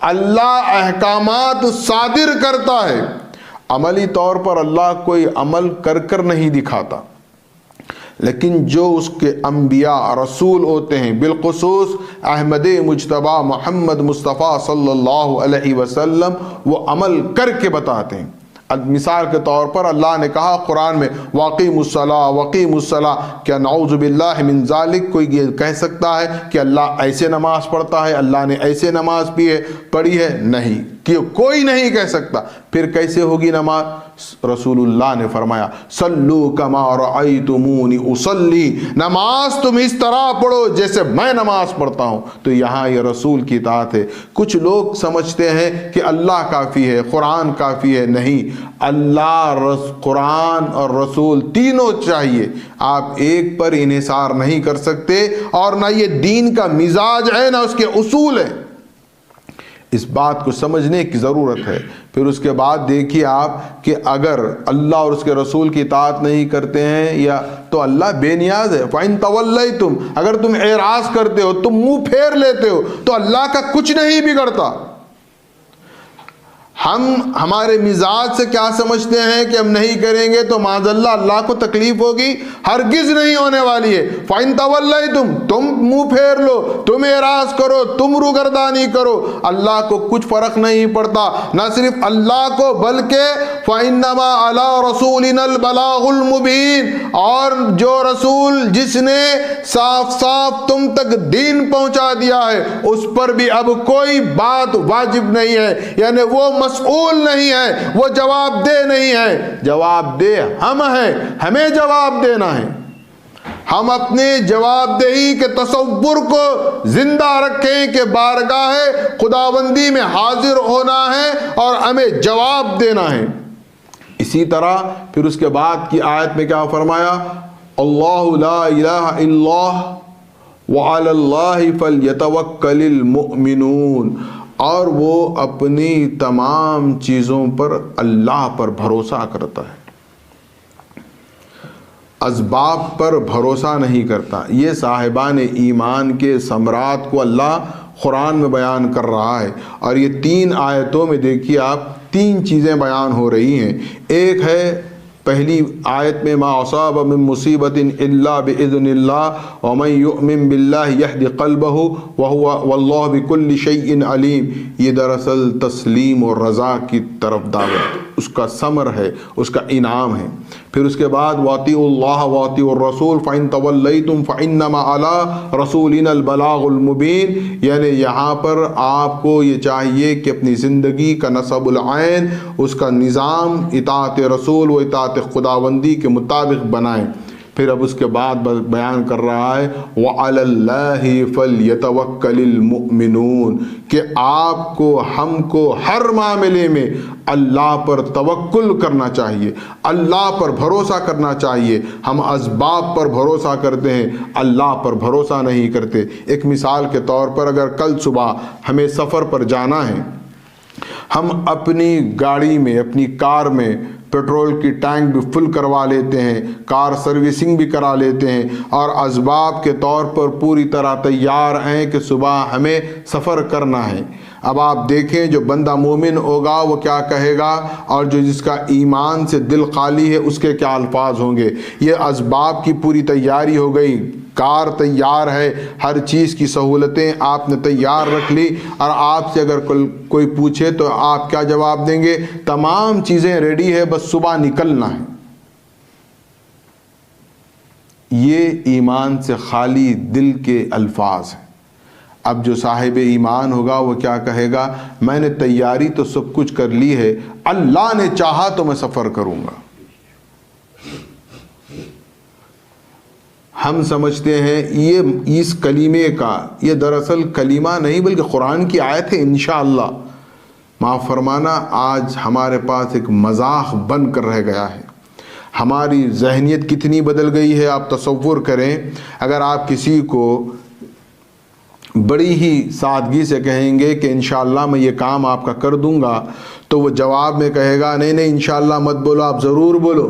اللہ احکامات صادر کرتا ہے۔ عملی طور پر اللہ کوئی عمل کر کر نہیں دکھاتا، لیکن جو اس کے انبیاء رسول ہوتے ہیں، بالخصوص احمد مجتبیٰ محمد مصطفیٰ صلی اللہ علیہ وسلم، وہ عمل کر کے بتاتے ہیں۔ مثال کے طور پر اللہ نے کہا قرآن میں وَأَقِیمُوا الصَّلَاةَ وَأَقِیمُوا الصَّلَاةَ، کیا نعوذ باللہ من ذالک کوئی یہ کہہ سکتا ہے کہ اللہ ایسے نماز پڑھتا ہے، اللہ نے ایسے نماز پڑھی ہے؟ نہیں، کہ کوئی نہیں کہہ سکتا۔ پھر کیسے ہوگی نماز؟ رسول اللہ نے فرمایا صلو کما رأیتمونی اصلی، نماز تم اس طرح پڑھو جیسے میں نماز پڑھتا ہوں۔ تو یہاں یہ رسول کی اطاعت ہے۔ کچھ لوگ سمجھتے ہیں کہ اللہ کافی ہے، قرآن کافی ہے، نہیں، اللہ، قرآن اور رسول تینوں چاہیے۔ آپ ایک پر انحصار نہیں کر سکتے، اور نہ یہ دین کا مزاج ہے نہ اس کے اصول ہے۔ اس بات کو سمجھنے کی ضرورت ہے۔ پھر اس کے بعد دیکھیے آپ کہ اگر اللہ اور اس کے رسول کی اطاعت نہیں کرتے ہیں یا تو اللہ بے نیاز ہے۔ فَإِن تَوَلَّيْتُمْ، اگر تم اعراض کرتے ہو، تم منہ پھیر لیتے ہو، تو اللہ کا کچھ نہیں بگڑتا۔ ہم ہمارے مزاج سے کیا سمجھتے ہیں کہ ہم نہیں کریں گے تو معاذ اللہ اللہ کو تکلیف ہوگی، ہرگز نہیں ہونے والی ہے۔ فَإِن تَوَلَّيْتُمْ، تم منہ پھیر لو، تم اعراض کرو، تم روگردانی کرو، اللہ کو کچھ فرق نہیں پڑتا، نہ صرف اللہ کو بلکہ فَإِنَّمَا عَلَىٰ رَسُولِنَا الْبَلَاغُ الْمُبِينُ، اور جو رسول جس نے صاف صاف تم تک دین پہنچا دیا ہے اس پر بھی اب کوئی بات واجب نہیں ہے، یعنی وہ مسئول نہیں ہے، وہ جواب دہ نہیں ہے، جواب دہ ہم ہیں، ہمیں جواب دینا ہے۔ ہم اپنے جواب دہی کے تصور کو زندہ رکھیں کہ بارگاہ خداوندی میں حاضر ہونا ہے اور ہمیں جواب دینا ہے۔ اسی طرح پھر اس کے بعد کی آیت میں کیا فرمایا؟ اللہ لا الہ الا اللہ وعلی اللہ فلیتوکل المؤمنون، اور وہ اپنی تمام چیزوں پر اللہ پر بھروسہ کرتا ہے، اسباب پر بھروسہ نہیں کرتا۔ یہ صاحبان ایمان کے ثمرات کو اللہ قرآن میں بیان کر رہا ہے، اور یہ 3 آیتوں میں دیکھیے آپ 3 چیزیں بیان ہو رہی ہیں۔ ایک ہے پہلی آیت میں ما اصاب من مصیبت الا باذن اللہ ومن یؤمن باللہ یہد قلبہ واللہ بکل شیء علیم، یہ دراصل تسلیم اور رضا کی طرف دعوت، اس کا ثمر ہے، اس کا انعام ہے۔ پھر اس کے بعد واطیعوا اللہ واطیعوا الرسول فإن تولیتم فإنما علی رسولنا البلاغ المبین، یعنی یہاں پر آپ کو یہ چاہیے کہ اپنی زندگی کا نصب العین، اس کا نظام اطاعت رسول و اطاعت خداوندی کے مطابق بنائیں۔ پھر اب اس کے بعد بیان کر رہا ہے وعلی اللہ فلیتوکل المؤمنون، کہ آپ کو ہم کو ہر معاملے میں اللہ پر توکل کرنا چاہیے، اللہ پر بھروسہ کرنا چاہیے۔ ہم اسباب پر بھروسہ کرتے ہیں، اللہ پر بھروسہ نہیں کرتے۔ ایک مثال کے طور پر اگر کل صبح ہمیں سفر پر جانا ہے، ہم اپنی گاڑی میں، اپنی کار میں پیٹرول کی ٹینک بھی فل کروا لیتے ہیں، کار سروسنگ بھی کرا لیتے ہیں، اور اسباب کے طور پر پوری طرح تیار ہیں کہ صبح ہمیں سفر کرنا ہے۔ اب آپ دیکھیں جو بندہ مومن ہوگا وہ کیا کہے گا، اور جو جس کا ایمان سے دل خالی ہے اس کے کیا الفاظ ہوں گے۔ یہ اسباب کی پوری تیاری ہو گئی، کار تیار ہے، ہر چیز کی سہولتیں آپ نے تیار رکھ لی، اور آپ سے اگر کوئی پوچھے تو آپ کیا جواب دیں گے؟ تمام چیزیں ریڈی ہے، بس صبح نکلنا ہے۔ یہ ایمان سے خالی دل کے الفاظ ہیں۔ اب جو صاحب ایمان ہوگا وہ کیا کہے گا؟ میں نے تیاری تو سب کچھ کر لی ہے، اللہ نے چاہا تو میں سفر کروں گا۔ ہم سمجھتے ہیں یہ اس کلمے کا، یہ دراصل کلمہ نہیں بلکہ قرآن کی آیت ہے انشاءاللہ۔ معاف فرمانا، آج ہمارے پاس ایک مذاق بن کر رہ گیا ہے۔ ہماری ذہنیت کتنی بدل گئی ہے آپ تصور کریں۔ اگر آپ کسی کو بڑی ہی سادگی سے کہیں گے کہ انشاءاللہ میں یہ کام آپ کا کر دوں گا، تو وہ جواب میں کہے گا نہیں نہیں انشاءاللہ مت بولو، آپ ضرور بولو۔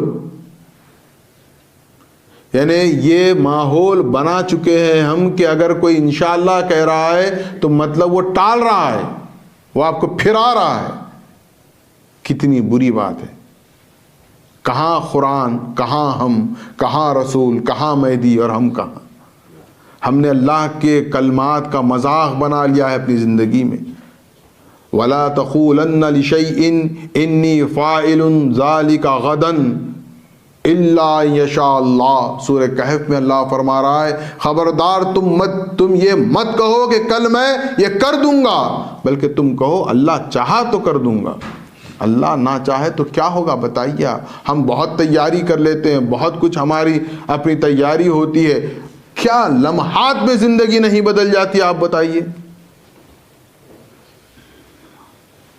یعنی یہ ماحول بنا چکے ہیں ہم کہ اگر کوئی انشاءاللہ کہہ رہا ہے تو مطلب وہ ٹال رہا ہے، وہ آپ کو پھرا رہا ہے۔ کتنی بری بات ہے۔ کہاں قرآن، کہاں ہم، کہاں رسول، کہاں مہدی، اور ہم کہاں؟ ہم نے اللہ کے کلمات کا مذاق بنا لیا ہے اپنی زندگی میں۔ وَلَا تَقُولَنَّ لِشَيْءٍ إِنِّي فَاعِلٌ ذَلِكَ غَدًا إِلَّا يَشَاءَ اللَّهُ۔ سورہ کہف میں اللہ فرما رہا ہے خبردار تم یہ مت کہو کہ کل میں یہ کر دوں گا، بلکہ تم کہو اللہ چاہا تو کر دوں گا۔ اللہ نہ چاہے تو کیا ہوگا بتائیے؟ ہم بہت تیاری کر لیتے ہیں، بہت کچھ ہماری اپنی تیاری ہوتی ہے، کیا لمحات میں زندگی نہیں بدل جاتی آپ بتائیے؟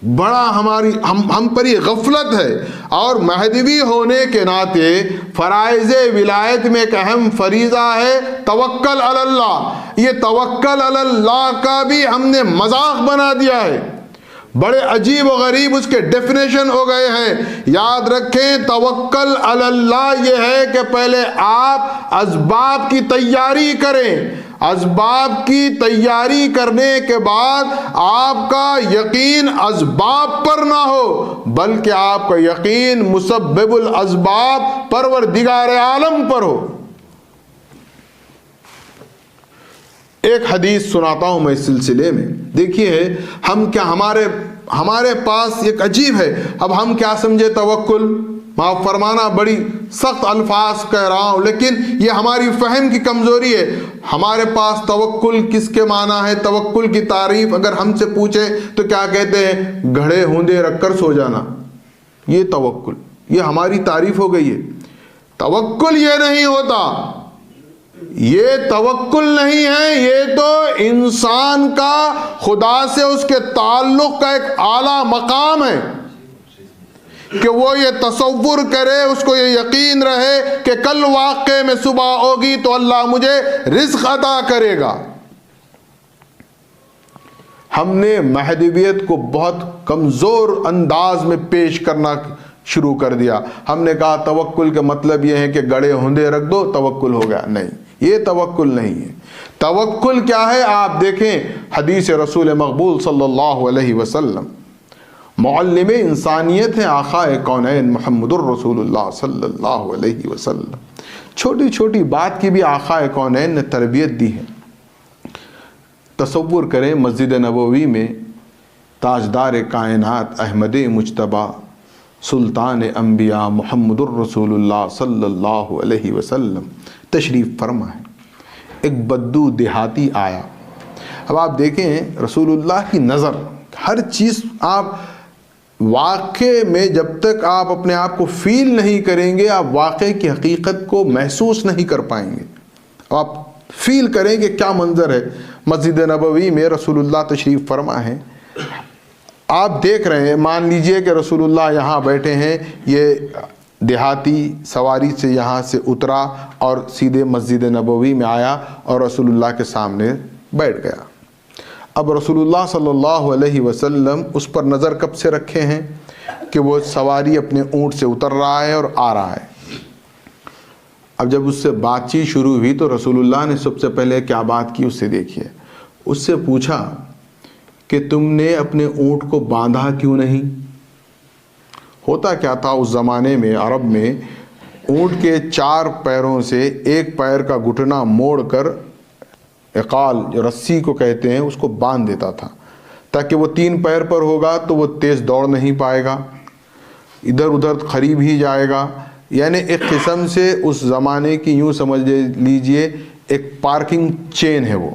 بڑا ہم پر یہ غفلت ہے۔ اور مہدوی ہونے کے ناطے فرائض ولایت میں ایک اہم فریضہ ہے توکل علی اللہ۔ یہ توکل علی اللہ کا بھی ہم نے مذاق بنا دیا ہے۔ بڑے عجیب و غریب اس کے ڈیفینیشن ہو گئے ہیں۔ یاد رکھیں توکل علی اللہ یہ ہے کہ پہلے آپ اسباب کی تیاری کریں، اسباب کی تیاری کرنے کے بعد آپ کا یقین اسباب پر نہ ہو، بلکہ آپ کا یقین مسبب الاسباب پروردگار عالم پر ہو۔ ایک حدیث سناتا ہوں میں اس سلسلے میں، دیکھیے ہم کیا ہمارے پاس ایک عجیب ہے، اب ہم کیا سمجھے توکل، معاف فرمانا بڑی سخت الفاظ کہہ رہا ہوں، لیکن یہ ہماری فہم کی کمزوری ہے۔ ہمارے پاس توکل کس کے معنی ہے، توکل کی تعریف اگر ہم سے پوچھے تو کیا کہتے ہیں؟ گھڑے ہوندے رکھ کر سو جانا، یہ توکل، یہ ہماری تعریف ہو گئی ہے۔ توکل یہ نہیں ہوتا، یہ توکل نہیں ہے، یہ تو انسان کا خدا سے اس کے تعلق کا ایک اعلیٰ مقام ہے کہ وہ یہ تصور کرے، اس کو یہ یقین رہے کہ کل واقعے میں صبح ہوگی تو اللہ مجھے رزق عطا کرے گا۔ ہم نے مہدویت کو بہت کمزور انداز میں پیش کرنا شروع کر دیا۔ ہم نے کہا توکل کا مطلب یہ ہے کہ گڑے ہوندے رکھ دو توکل ہو گیا، نہیں، یہ توکل نہیں ہے۔ توکل کیا ہے؟ آپ دیکھیں حدیث رسول مقبول صلی اللہ علیہ وسلم، معلم انسانیت ہے آقا کونین محمد الرسول اللہ صلی اللہ علیہ وسلم، چھوٹی چھوٹی بات کی بھی آقا کونین نے تربیت دی ہے۔ تصور کریں مسجد نبوی میں تاجدار کائنات احمد مجتبی سلطان انبیاء محمد الرسول اللہ صلی اللہ علیہ وسلم تشریف فرما ہے۔ ایک بدو دیہاتی آیا۔ اب آپ دیکھیں رسول اللہ کی نظر ہر چیز، آپ واقعے میں جب تک آپ اپنے آپ کو فیل نہیں کریں گے آپ واقعے کی حقیقت کو محسوس نہیں کر پائیں گے۔ آپ فیل کریں کہ کیا منظر ہے۔ مسجد نبوی میں رسول اللہ تشریف فرما ہے، آپ دیکھ رہے ہیں، مان لیجئے کہ رسول اللہ یہاں بیٹھے ہیں، یہ دیہاتی سواری سے یہاں سے اترا اور سیدھے مسجد نبوی میں آیا اور رسول اللہ کے سامنے بیٹھ گیا۔ اب رسول اللہ صلی اللہ علیہ وسلم اس پر نظر کب سے رکھے ہیں کہ وہ سواری اپنے اونٹ سے اتر رہا ہے اور آ رہا ہے۔ اب جب اس سے بات چیت شروع ہوئی تو رسول اللہ نے سب سے پہلے کیا بات کی اس سے دیکھیے، اس سے پوچھا کہ تم نے اپنے اونٹ کو باندھا کیوں نہیں؟ ہوتا کیا تھا اس زمانے میں عرب میں، اونٹ کے 4 پیروں سے ایک پیر کا گھٹنا موڑ کر عقال جو رسی کو کہتے ہیں اس کو باندھ دیتا تھا، تاکہ وہ 3 پیر پر ہوگا تو وہ تیز دوڑ نہیں پائے گا، ادھر ادھر قریب ہی جائے گا۔ یعنی ایک قسم سے اس زمانے کی یوں سمجھ لیجئے ایک پارکنگ چین ہے وہ۔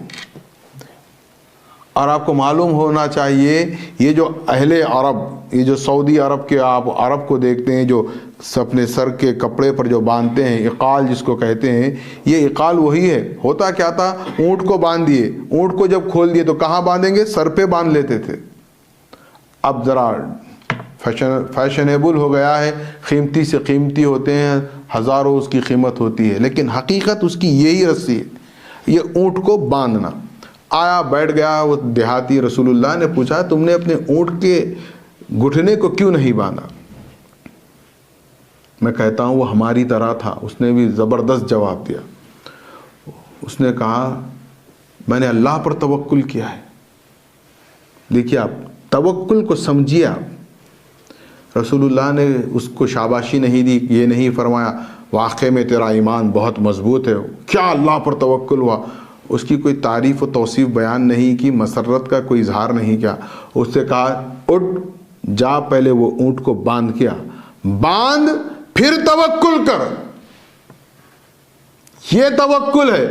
اور آپ کو معلوم ہونا چاہیے یہ جو اہل عرب، یہ جو سعودی عرب کے آپ عرب کو دیکھتے ہیں جو اپنے سر کے کپڑے پر جو باندھتے ہیں اقال جس کو کہتے ہیں، یہ اقال وہی ہے۔ ہوتا کیا تھا، اونٹ کو باندھ دیے، اونٹ کو جب کھول دیے تو کہاں باندھیں گے؟ سر پہ باندھ لیتے تھے۔ اب ذرا فیشنیبل ہو گیا ہے، قیمتی سے قیمتی ہوتے ہیں، ہزاروں اس کی قیمت ہوتی ہے، لیکن حقیقت اس کی یہی رسی ہے، یہ اونٹ کو باندھنا۔ آیا بیٹھ گیا وہ دیہاتی، رسول اللہ نے پوچھا تم نے اپنے اونٹ کے گھٹنے کو کیوں نہیں باندھا؟ میں کہتا ہوں وہ ہماری طرح تھا، اس نے بھی زبردست جواب دیا۔ اس نے کہا میں نے اللہ پر توکل کیا ہے۔ دیکھیے آپ توکل کو سمجھیے۔ آپ رسول اللہ نے اس کو شاباشی نہیں دی، یہ نہیں فرمایا واقعے میں تیرا ایمان بہت مضبوط ہے، کیا اللہ پر توکل ہوا؟ اس کی کوئی تعریف و توصیف بیان نہیں کی، مسرت کا کوئی اظہار نہیں کیا۔ اس سے کہا اٹھ جا، پہلے وہ اونٹ کو باندھ کیا، باندھ پھر توکل کر۔ یہ توکل ہے۔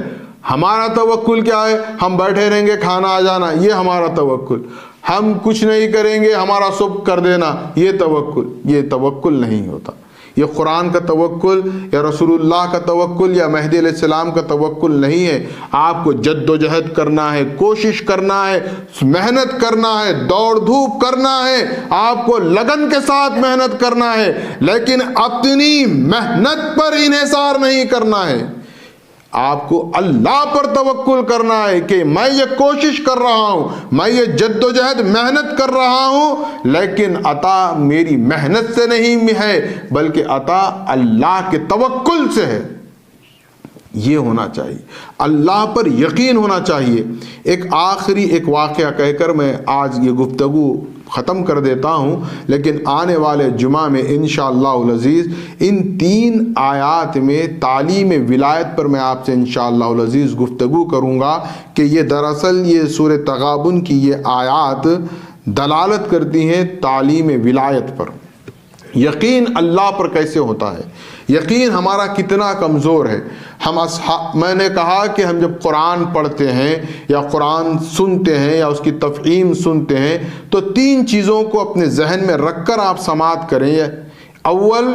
ہمارا توکل کیا ہے؟ ہم بیٹھے رہیں گے کھانا آ جانا، یہ ہمارا توکل۔ ہم کچھ نہیں کریں گے ہمارا سب کر دینا، یہ توکل۔ یہ توکل نہیں ہوتا۔ یہ قرآن کا توکل یا رسول اللہ کا توکل یا مہدی علیہ السلام کا توکل نہیں ہے۔ آپ کو جد و جہد کرنا ہے، کوشش کرنا ہے، محنت کرنا ہے، دوڑ دھوپ کرنا ہے، آپ کو لگن کے ساتھ محنت کرنا ہے، لیکن اپنی محنت پر انحصار نہیں کرنا ہے۔ آپ کو اللہ پر توکل کرنا ہے کہ میں یہ کوشش کر رہا ہوں، میں یہ جد و جہد محنت کر رہا ہوں، لیکن عطا میری محنت سے نہیں ہے بلکہ عطا اللہ کے توکل سے ہے۔ یہ ہونا چاہیے، اللہ پر یقین ہونا چاہیے۔ ایک آخری ایک واقعہ کہہ کر میں آج یہ گفتگو ختم کر دیتا ہوں، لیکن آنے والے جمعہ میں انشاءاللہ العزیز ان 3 آیات میں تعلیم ولایت پر میں آپ سے انشاءاللہ العزیز گفتگو کروں گا کہ یہ دراصل یہ سورہ تغابن کی یہ آیات دلالت کرتی ہیں تعلیم ولایت پر۔ یقین اللہ پر کیسے ہوتا ہے، یقین ہمارا کتنا کمزور ہے۔ میں نے کہا کہ ہم جب قرآن پڑھتے ہیں یا قرآن سنتے ہیں یا اس کی تفہیم سنتے ہیں تو 3 چیزوں کو اپنے ذہن میں رکھ کر آپ سماعت کریں۔ اول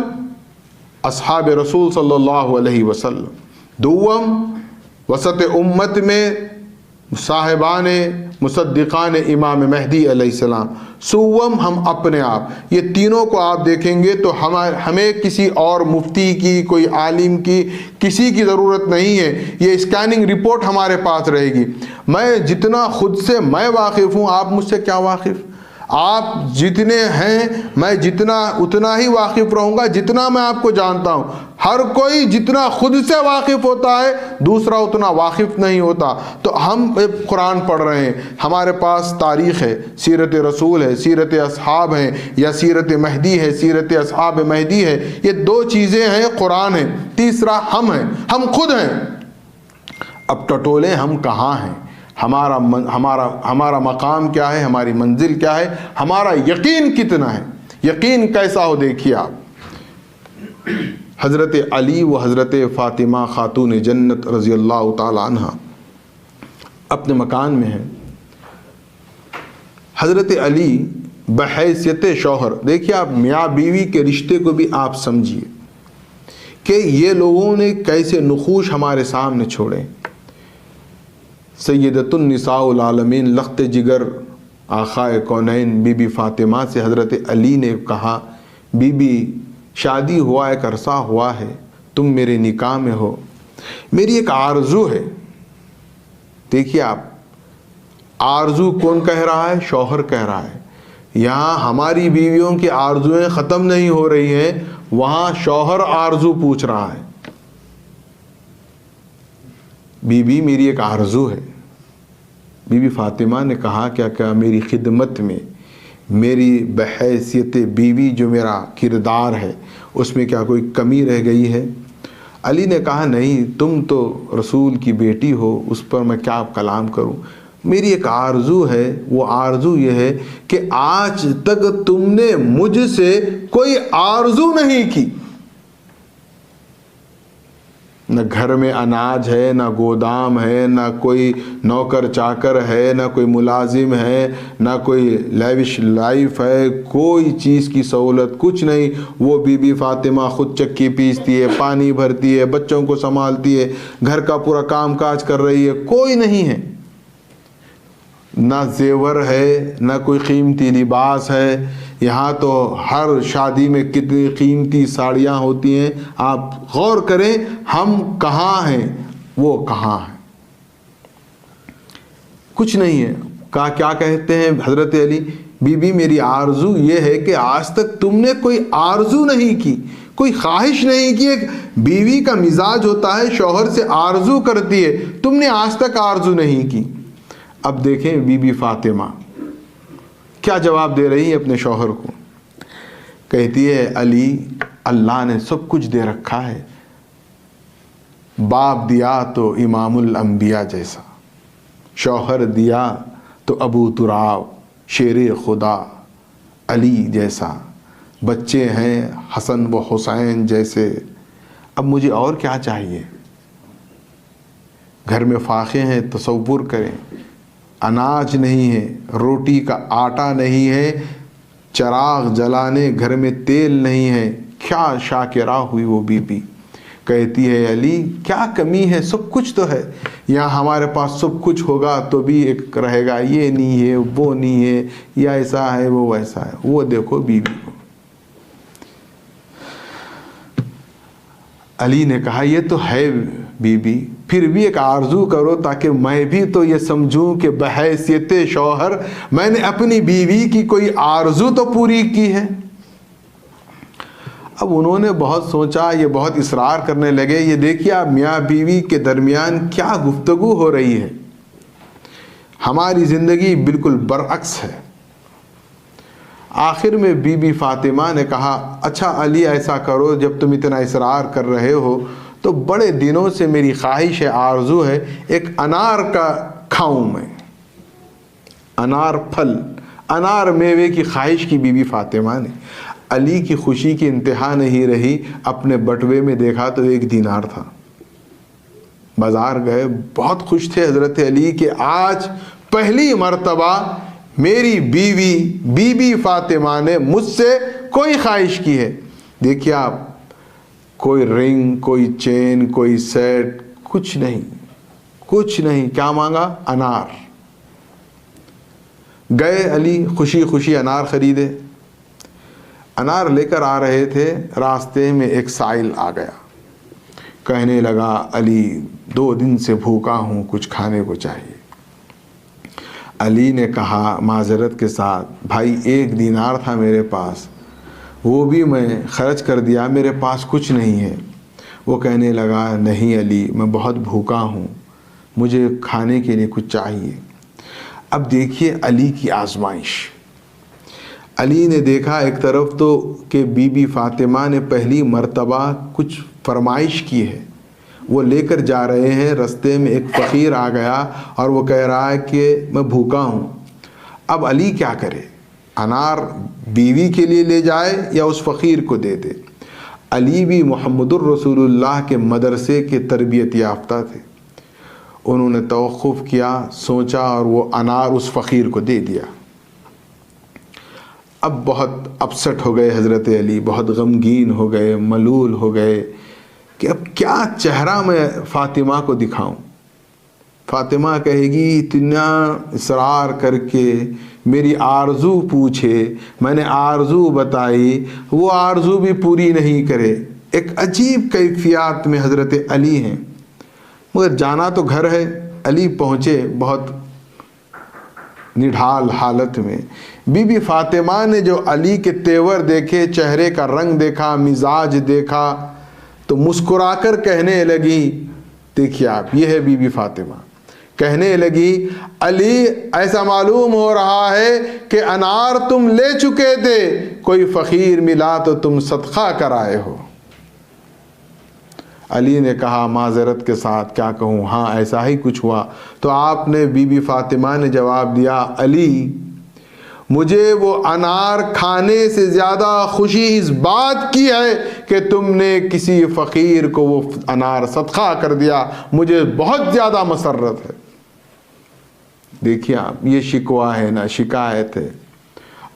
اصحاب رسول صلی اللہ علیہ وسلم، دوم وسط امت میں صاحبان مصدقان امام مہدی علیہ السلام، سوم ہم اپنے آپ۔ یہ تینوں کو آپ دیکھیں گے تو ہمیں کسی اور مفتی کی، کوئی عالم کی، کسی کی ضرورت نہیں ہے۔ یہ اسکیننگ رپورٹ ہمارے پاس رہے گی۔ میں جتنا خود سے میں واقف ہوں، آپ مجھ سے کیا واقف؟ آپ جتنے ہیں میں اتنا ہی واقف رہوں گا جتنا میں آپ کو جانتا ہوں۔ ہر کوئی جتنا خود سے واقف ہوتا ہے دوسرا اتنا واقف نہیں ہوتا۔ تو ہم قرآن پڑھ رہے ہیں، ہمارے پاس تاریخ ہے، سیرت رسول ہے، سیرت اصحاب ہیں، یا سیرت مہدی ہے، سیرت اصحاب مہدی ہے۔ یہ 2 چیزیں ہیں، قرآن ہے، تیسرا ہم ہیں، ہم خود ہیں۔ اب ٹٹولے ہم کہاں ہیں، ہمارا مقام کیا ہے، ہماری منزل کیا ہے، ہمارا یقین کتنا ہے، یقین کیسا ہو؟ دیکھیے آپ، حضرت علی و حضرت فاطمہ خاتون جنت رضی اللہ تعالی عنہ اپنے مکان میں ہیں۔ حضرت علی بحیثیت شوہر، دیکھیے آپ میاں بیوی کے رشتے کو بھی آپ سمجھیے کہ یہ لوگوں نے کیسے نقوش ہمارے سامنے چھوڑے۔ سیدۃ النساء العالمین لخت جگر آقائے کونین بی بی فاطمہ سے حضرت علی نے کہا، بی بی شادی ہوا ایک عرصہ ہوا ہے، تم میرے نکاح میں ہو، میری ایک آرزو ہے۔ دیکھیے آپ، آرزو کون کہہ رہا ہے؟ شوہر کہہ رہا ہے۔ یہاں ہماری بیویوں کی آرزویں ختم نہیں ہو رہی ہیں، وہاں شوہر آرزو پوچھ رہا ہے، بی بی میری ایک آرزو ہے۔ بی بی فاطمہ نے کہا کیا میری خدمت میں میری بحیثیت بیوی جو میرا کردار ہے اس میں کیا کوئی کمی رہ گئی ہے؟ علی نے کہا نہیں، تم تو رسول کی بیٹی ہو، اس پر میں کیا کلام کروں، میری ایک آرزو ہے، وہ آرزو یہ ہے کہ آج تک تم نے مجھ سے کوئی آرزو نہیں کی۔ نہ گھر میں اناج ہے، نہ گودام ہے، نہ کوئی نوکر چاکر ہے، نہ کوئی ملازم ہے، نہ کوئی لیوش لائف ہے، کوئی چیز کی سہولت کچھ نہیں۔ وہ بی بی فاطمہ خود چکی پیستی ہے، پانی بھرتی ہے، بچوں کو سنبھالتی ہے، گھر کا پورا کام کاج کر رہی ہے، کوئی نہیں ہے، نہ زیور ہے، نہ کوئی قیمتی لباس ہے۔ یہاں تو ہر شادی میں کتنی قیمتی ساڑیاں ہوتی ہیں، آپ غور کریں ہم کہاں ہیں، وہ کہاں ہیں، کچھ نہیں ہے۔ کیا کہتے ہیں حضرت علی، بی بی میری آرزو یہ ہے کہ آج تک تم نے کوئی آرزو نہیں کی، کوئی خواہش نہیں کی۔ ایک بیوی کا مزاج ہوتا ہے شوہر سے آرزو کرتی ہے، تم نے آج تک آرزو نہیں کی۔ اب دیکھیں بی بی فاطمہ کیا جواب دے رہی ہے اپنے شوہر کو، کہتی ہے علی اللہ نے سب کچھ دے رکھا ہے، باپ دیا تو امام الانبیاء جیسا، شوہر دیا تو ابو تراب شیر خدا علی جیسا، بچے ہیں حسن و حسین جیسے، اب مجھے اور کیا چاہیے؟ گھر میں فاقے ہیں، تصور کریں، اناج نہیں ہے، روٹی کا آٹا نہیں ہے، چراغ جلانے گھر میں تیل نہیں ہے، کیا شاکرہ ہوئی وہ بی بی۔ کہتی ہے علی کیا کمی ہے، سب کچھ تو ہے، یہاں ہمارے پاس سب کچھ ہوگا تو بھی ایک رہے گا، یہ نہیں ہے، وہ نہیں ہے، یا ایسا ہے وہ ویسا ہے۔ وہ دیکھو بی بی کو، علی نے کہا یہ تو ہے بی بی، پھر بھی ایک آرزو کرو تاکہ میں بھی تو یہ سمجھوں کہ بحیثیت شوہر میں نے اپنی بیوی کی کوئی آرزو تو پوری کی ہے۔ اب انہوں نے بہت سوچا، یہ بہت اصرار کرنے لگے، یہ دیکھیے آپ میاں بیوی کے درمیان کیا گفتگو ہو رہی ہے، ہماری زندگی بالکل برعکس ہے۔ آخر میں بی بی فاطمہ نے کہا اچھا علی ایسا کرو، جب تم اتنا اصرار کر رہے ہو تو بڑے دنوں سے میری خواہش ہے، آرزو ہے، ایک انار کا کھاؤں میں، انار پھل، انار میوے کی خواہش کی بی بی فاطمہ نے۔ علی کی خوشی کی انتہا نہیں رہی، اپنے بٹوے میں دیکھا تو 1 دینار تھا۔ بازار گئے، بہت خوش تھے حضرت علی کہ آج پہلی مرتبہ میری بیوی بی بی فاطمہ نے مجھ سے کوئی خواہش کی ہے۔ دیکھیے آپ، کوئی رنگ، کوئی چین، کوئی سیٹ، کچھ نہیں، کچھ نہیں، کیا مانگا؟ انار۔ گئے علی، خوشی خوشی انار خریدے، انار لے کر آ رہے تھے، راستے میں ایک سائل آ گیا، کہنے لگا علی 2 دن سے بھوکا ہوں، کچھ کھانے کو چاہیے۔ علی نے کہا معذرت کے ساتھ بھائی 1 دینار تھا میرے پاس، وہ بھی میں خرچ کر دیا، میرے پاس کچھ نہیں ہے۔ وہ کہنے لگا نہیں علی، میں بہت بھوکا ہوں، مجھے کھانے کے لیے کچھ چاہیے۔ اب دیکھیے علی کی آزمائش۔ علی نے دیکھا ایک طرف تو کہ بی بی فاطمہ نے پہلی مرتبہ کچھ فرمائش کی ہے، وہ لے کر جا رہے ہیں، رستے میں ایک فقیر آ گیا اور وہ کہہ رہا ہے کہ میں بھوکا ہوں۔ اب علی کیا کرے؟ انار بیوی کے لیے لے جائے یا اس فقیر کو دے دے؟ علی بھی محمد الرسول اللہ کے مدرسے کے تربیت یافتہ تھے، انہوں نے توقف کیا، سوچا اور وہ انار اس فقیر کو دے دیا۔ اب بہت اپسٹ ہو گئے حضرت علی، بہت غمگین ہو گئے، ملول ہو گئے کہ اب کیا چہرہ میں فاطمہ کو دکھاؤں۔ فاطمہ کہے گی اتنا اصرار کر کے میری آرزو پوچھے، میں نے آرزو بتائی، وہ آرزو بھی پوری نہیں کرے۔ ایک عجیب کیفیات میں حضرت علی ہیں، مگر جانا تو گھر ہے۔ علی پہنچے بہت نڈھال حالت میں۔ بی بی فاطمہ نے جو علی کے تیور دیکھے، چہرے کا رنگ دیکھا، مزاج دیکھا، تو مسکرا کر کہنے لگی، دیکھیے آپ، یہ ہے بی بی فاطمہ، کہنے لگی علی ایسا معلوم ہو رہا ہے کہ انار تم لے چکے تھے، کوئی فقیر ملا تو تم صدقہ کرائے ہو۔ علی نے کہا معذرت کے ساتھ کیا کہوں، ہاں ایسا ہی کچھ ہوا۔ تو آپ نے بی بی فاطمہ نے جواب دیا علی مجھے وہ انار کھانے سے زیادہ خوشی اس بات کی ہے کہ تم نے کسی فقیر کو وہ انار صدقہ کر دیا، مجھے بہت زیادہ مسرت ہے۔ دیکھیے آپ، یہ شکوہ ہے نہ شکایت ہے۔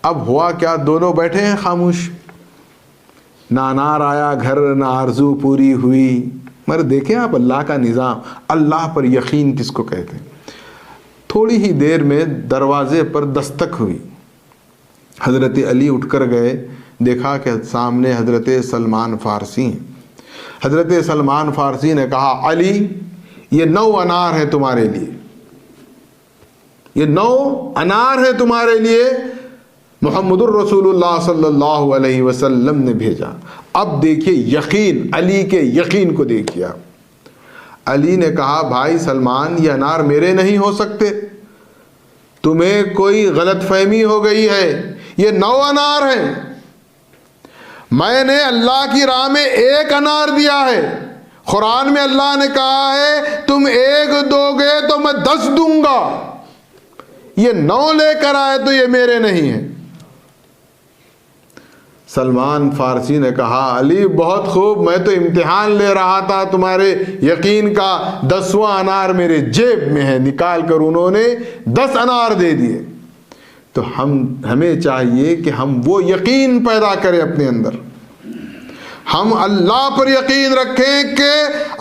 اب ہوا کیا، دونوں بیٹھے ہیں خاموش، نہ انار آیا گھر، نہ آرزو پوری ہوئی۔ مگر دیکھیں آپ اللہ کا نظام، اللہ پر یقین کس کو کہتے ہیں۔ تھوڑی ہی دیر میں دروازے پر دستک ہوئی، حضرت علی اٹھ کر گئے، دیکھا کہ سامنے حضرت سلمان فارسی ہیں۔ حضرت سلمان فارسی نے کہا علی یہ 9 انار ہے تمہارے لیے، یہ 9 انار ہے تمہارے لیے، محمد الرسول اللہ صلی اللہ علیہ وسلم نے بھیجا۔ اب دیکھیے یقین، علی کے یقین کو دیکھیے۔ علی نے کہا بھائی سلمان یہ انار میرے نہیں ہو سکتے، تمہیں کوئی غلط فہمی ہو گئی ہے، یہ 9 انار ہیں، میں نے اللہ کی راہ میں 1 انار دیا ہے، قرآن میں اللہ نے کہا ہے تم 1 دو گے تو میں 10 دوں گا، یہ 9 لے کر آئے تو یہ میرے نہیں ہیں۔ سلمان فارسی نے کہا علی بہت خوب، میں تو امتحان لے رہا تھا تمہارے یقین کا، 10واں انار میرے جیب میں ہے، نکال کر انہوں نے 10 انار دے دیے۔ تو ہمیں چاہیے کہ ہم وہ یقین پیدا کریں اپنے اندر، ہم اللہ پر یقین رکھیں کہ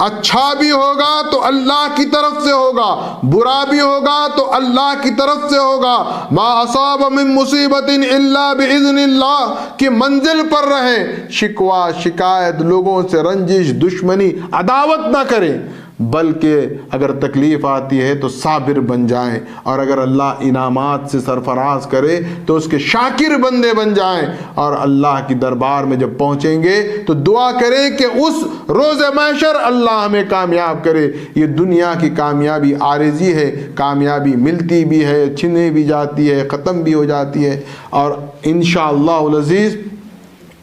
اچھا بھی ہوگا تو اللہ کی طرف سے ہوگا، برا بھی ہوگا تو اللہ کی طرف سے ہوگا، ما اصاب من مصیبت الا باذن اللہ کی منزل پر رہیں، شکوہ شکایت، لوگوں سے رنجش، دشمنی، عداوت نہ کریں، بلکہ اگر تکلیف آتی ہے تو صابر بن جائیں، اور اگر اللہ انعامات سے سرفراز کرے تو اس کے شاکر بندے بن جائیں، اور اللہ کی دربار میں جب پہنچیں گے تو دعا کریں کہ اس روز محشر اللہ ہمیں کامیاب کرے۔ یہ دنیا کی کامیابی عارضی ہے، کامیابی ملتی بھی ہے، چھنے بھی جاتی ہے، ختم بھی ہو جاتی ہے، اور انشاءاللہ العزیز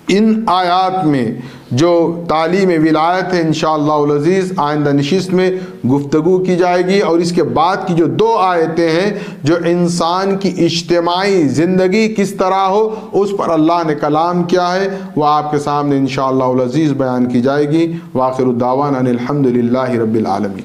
ان آیات میں جو تعلیم ولایت ہے انشاءاللہ العزیز آئندہ نشست میں گفتگو کی جائے گی، اور اس کے بعد کی جو 2 آیتیں ہیں جو انسان کی اجتماعی زندگی کس طرح ہو اس پر اللہ نے کلام کیا ہے وہ آپ کے سامنے انشاءاللہ العزیز بیان کی جائے گی۔ وآخر الدعوانا ان الحمد للہ رب العالمین۔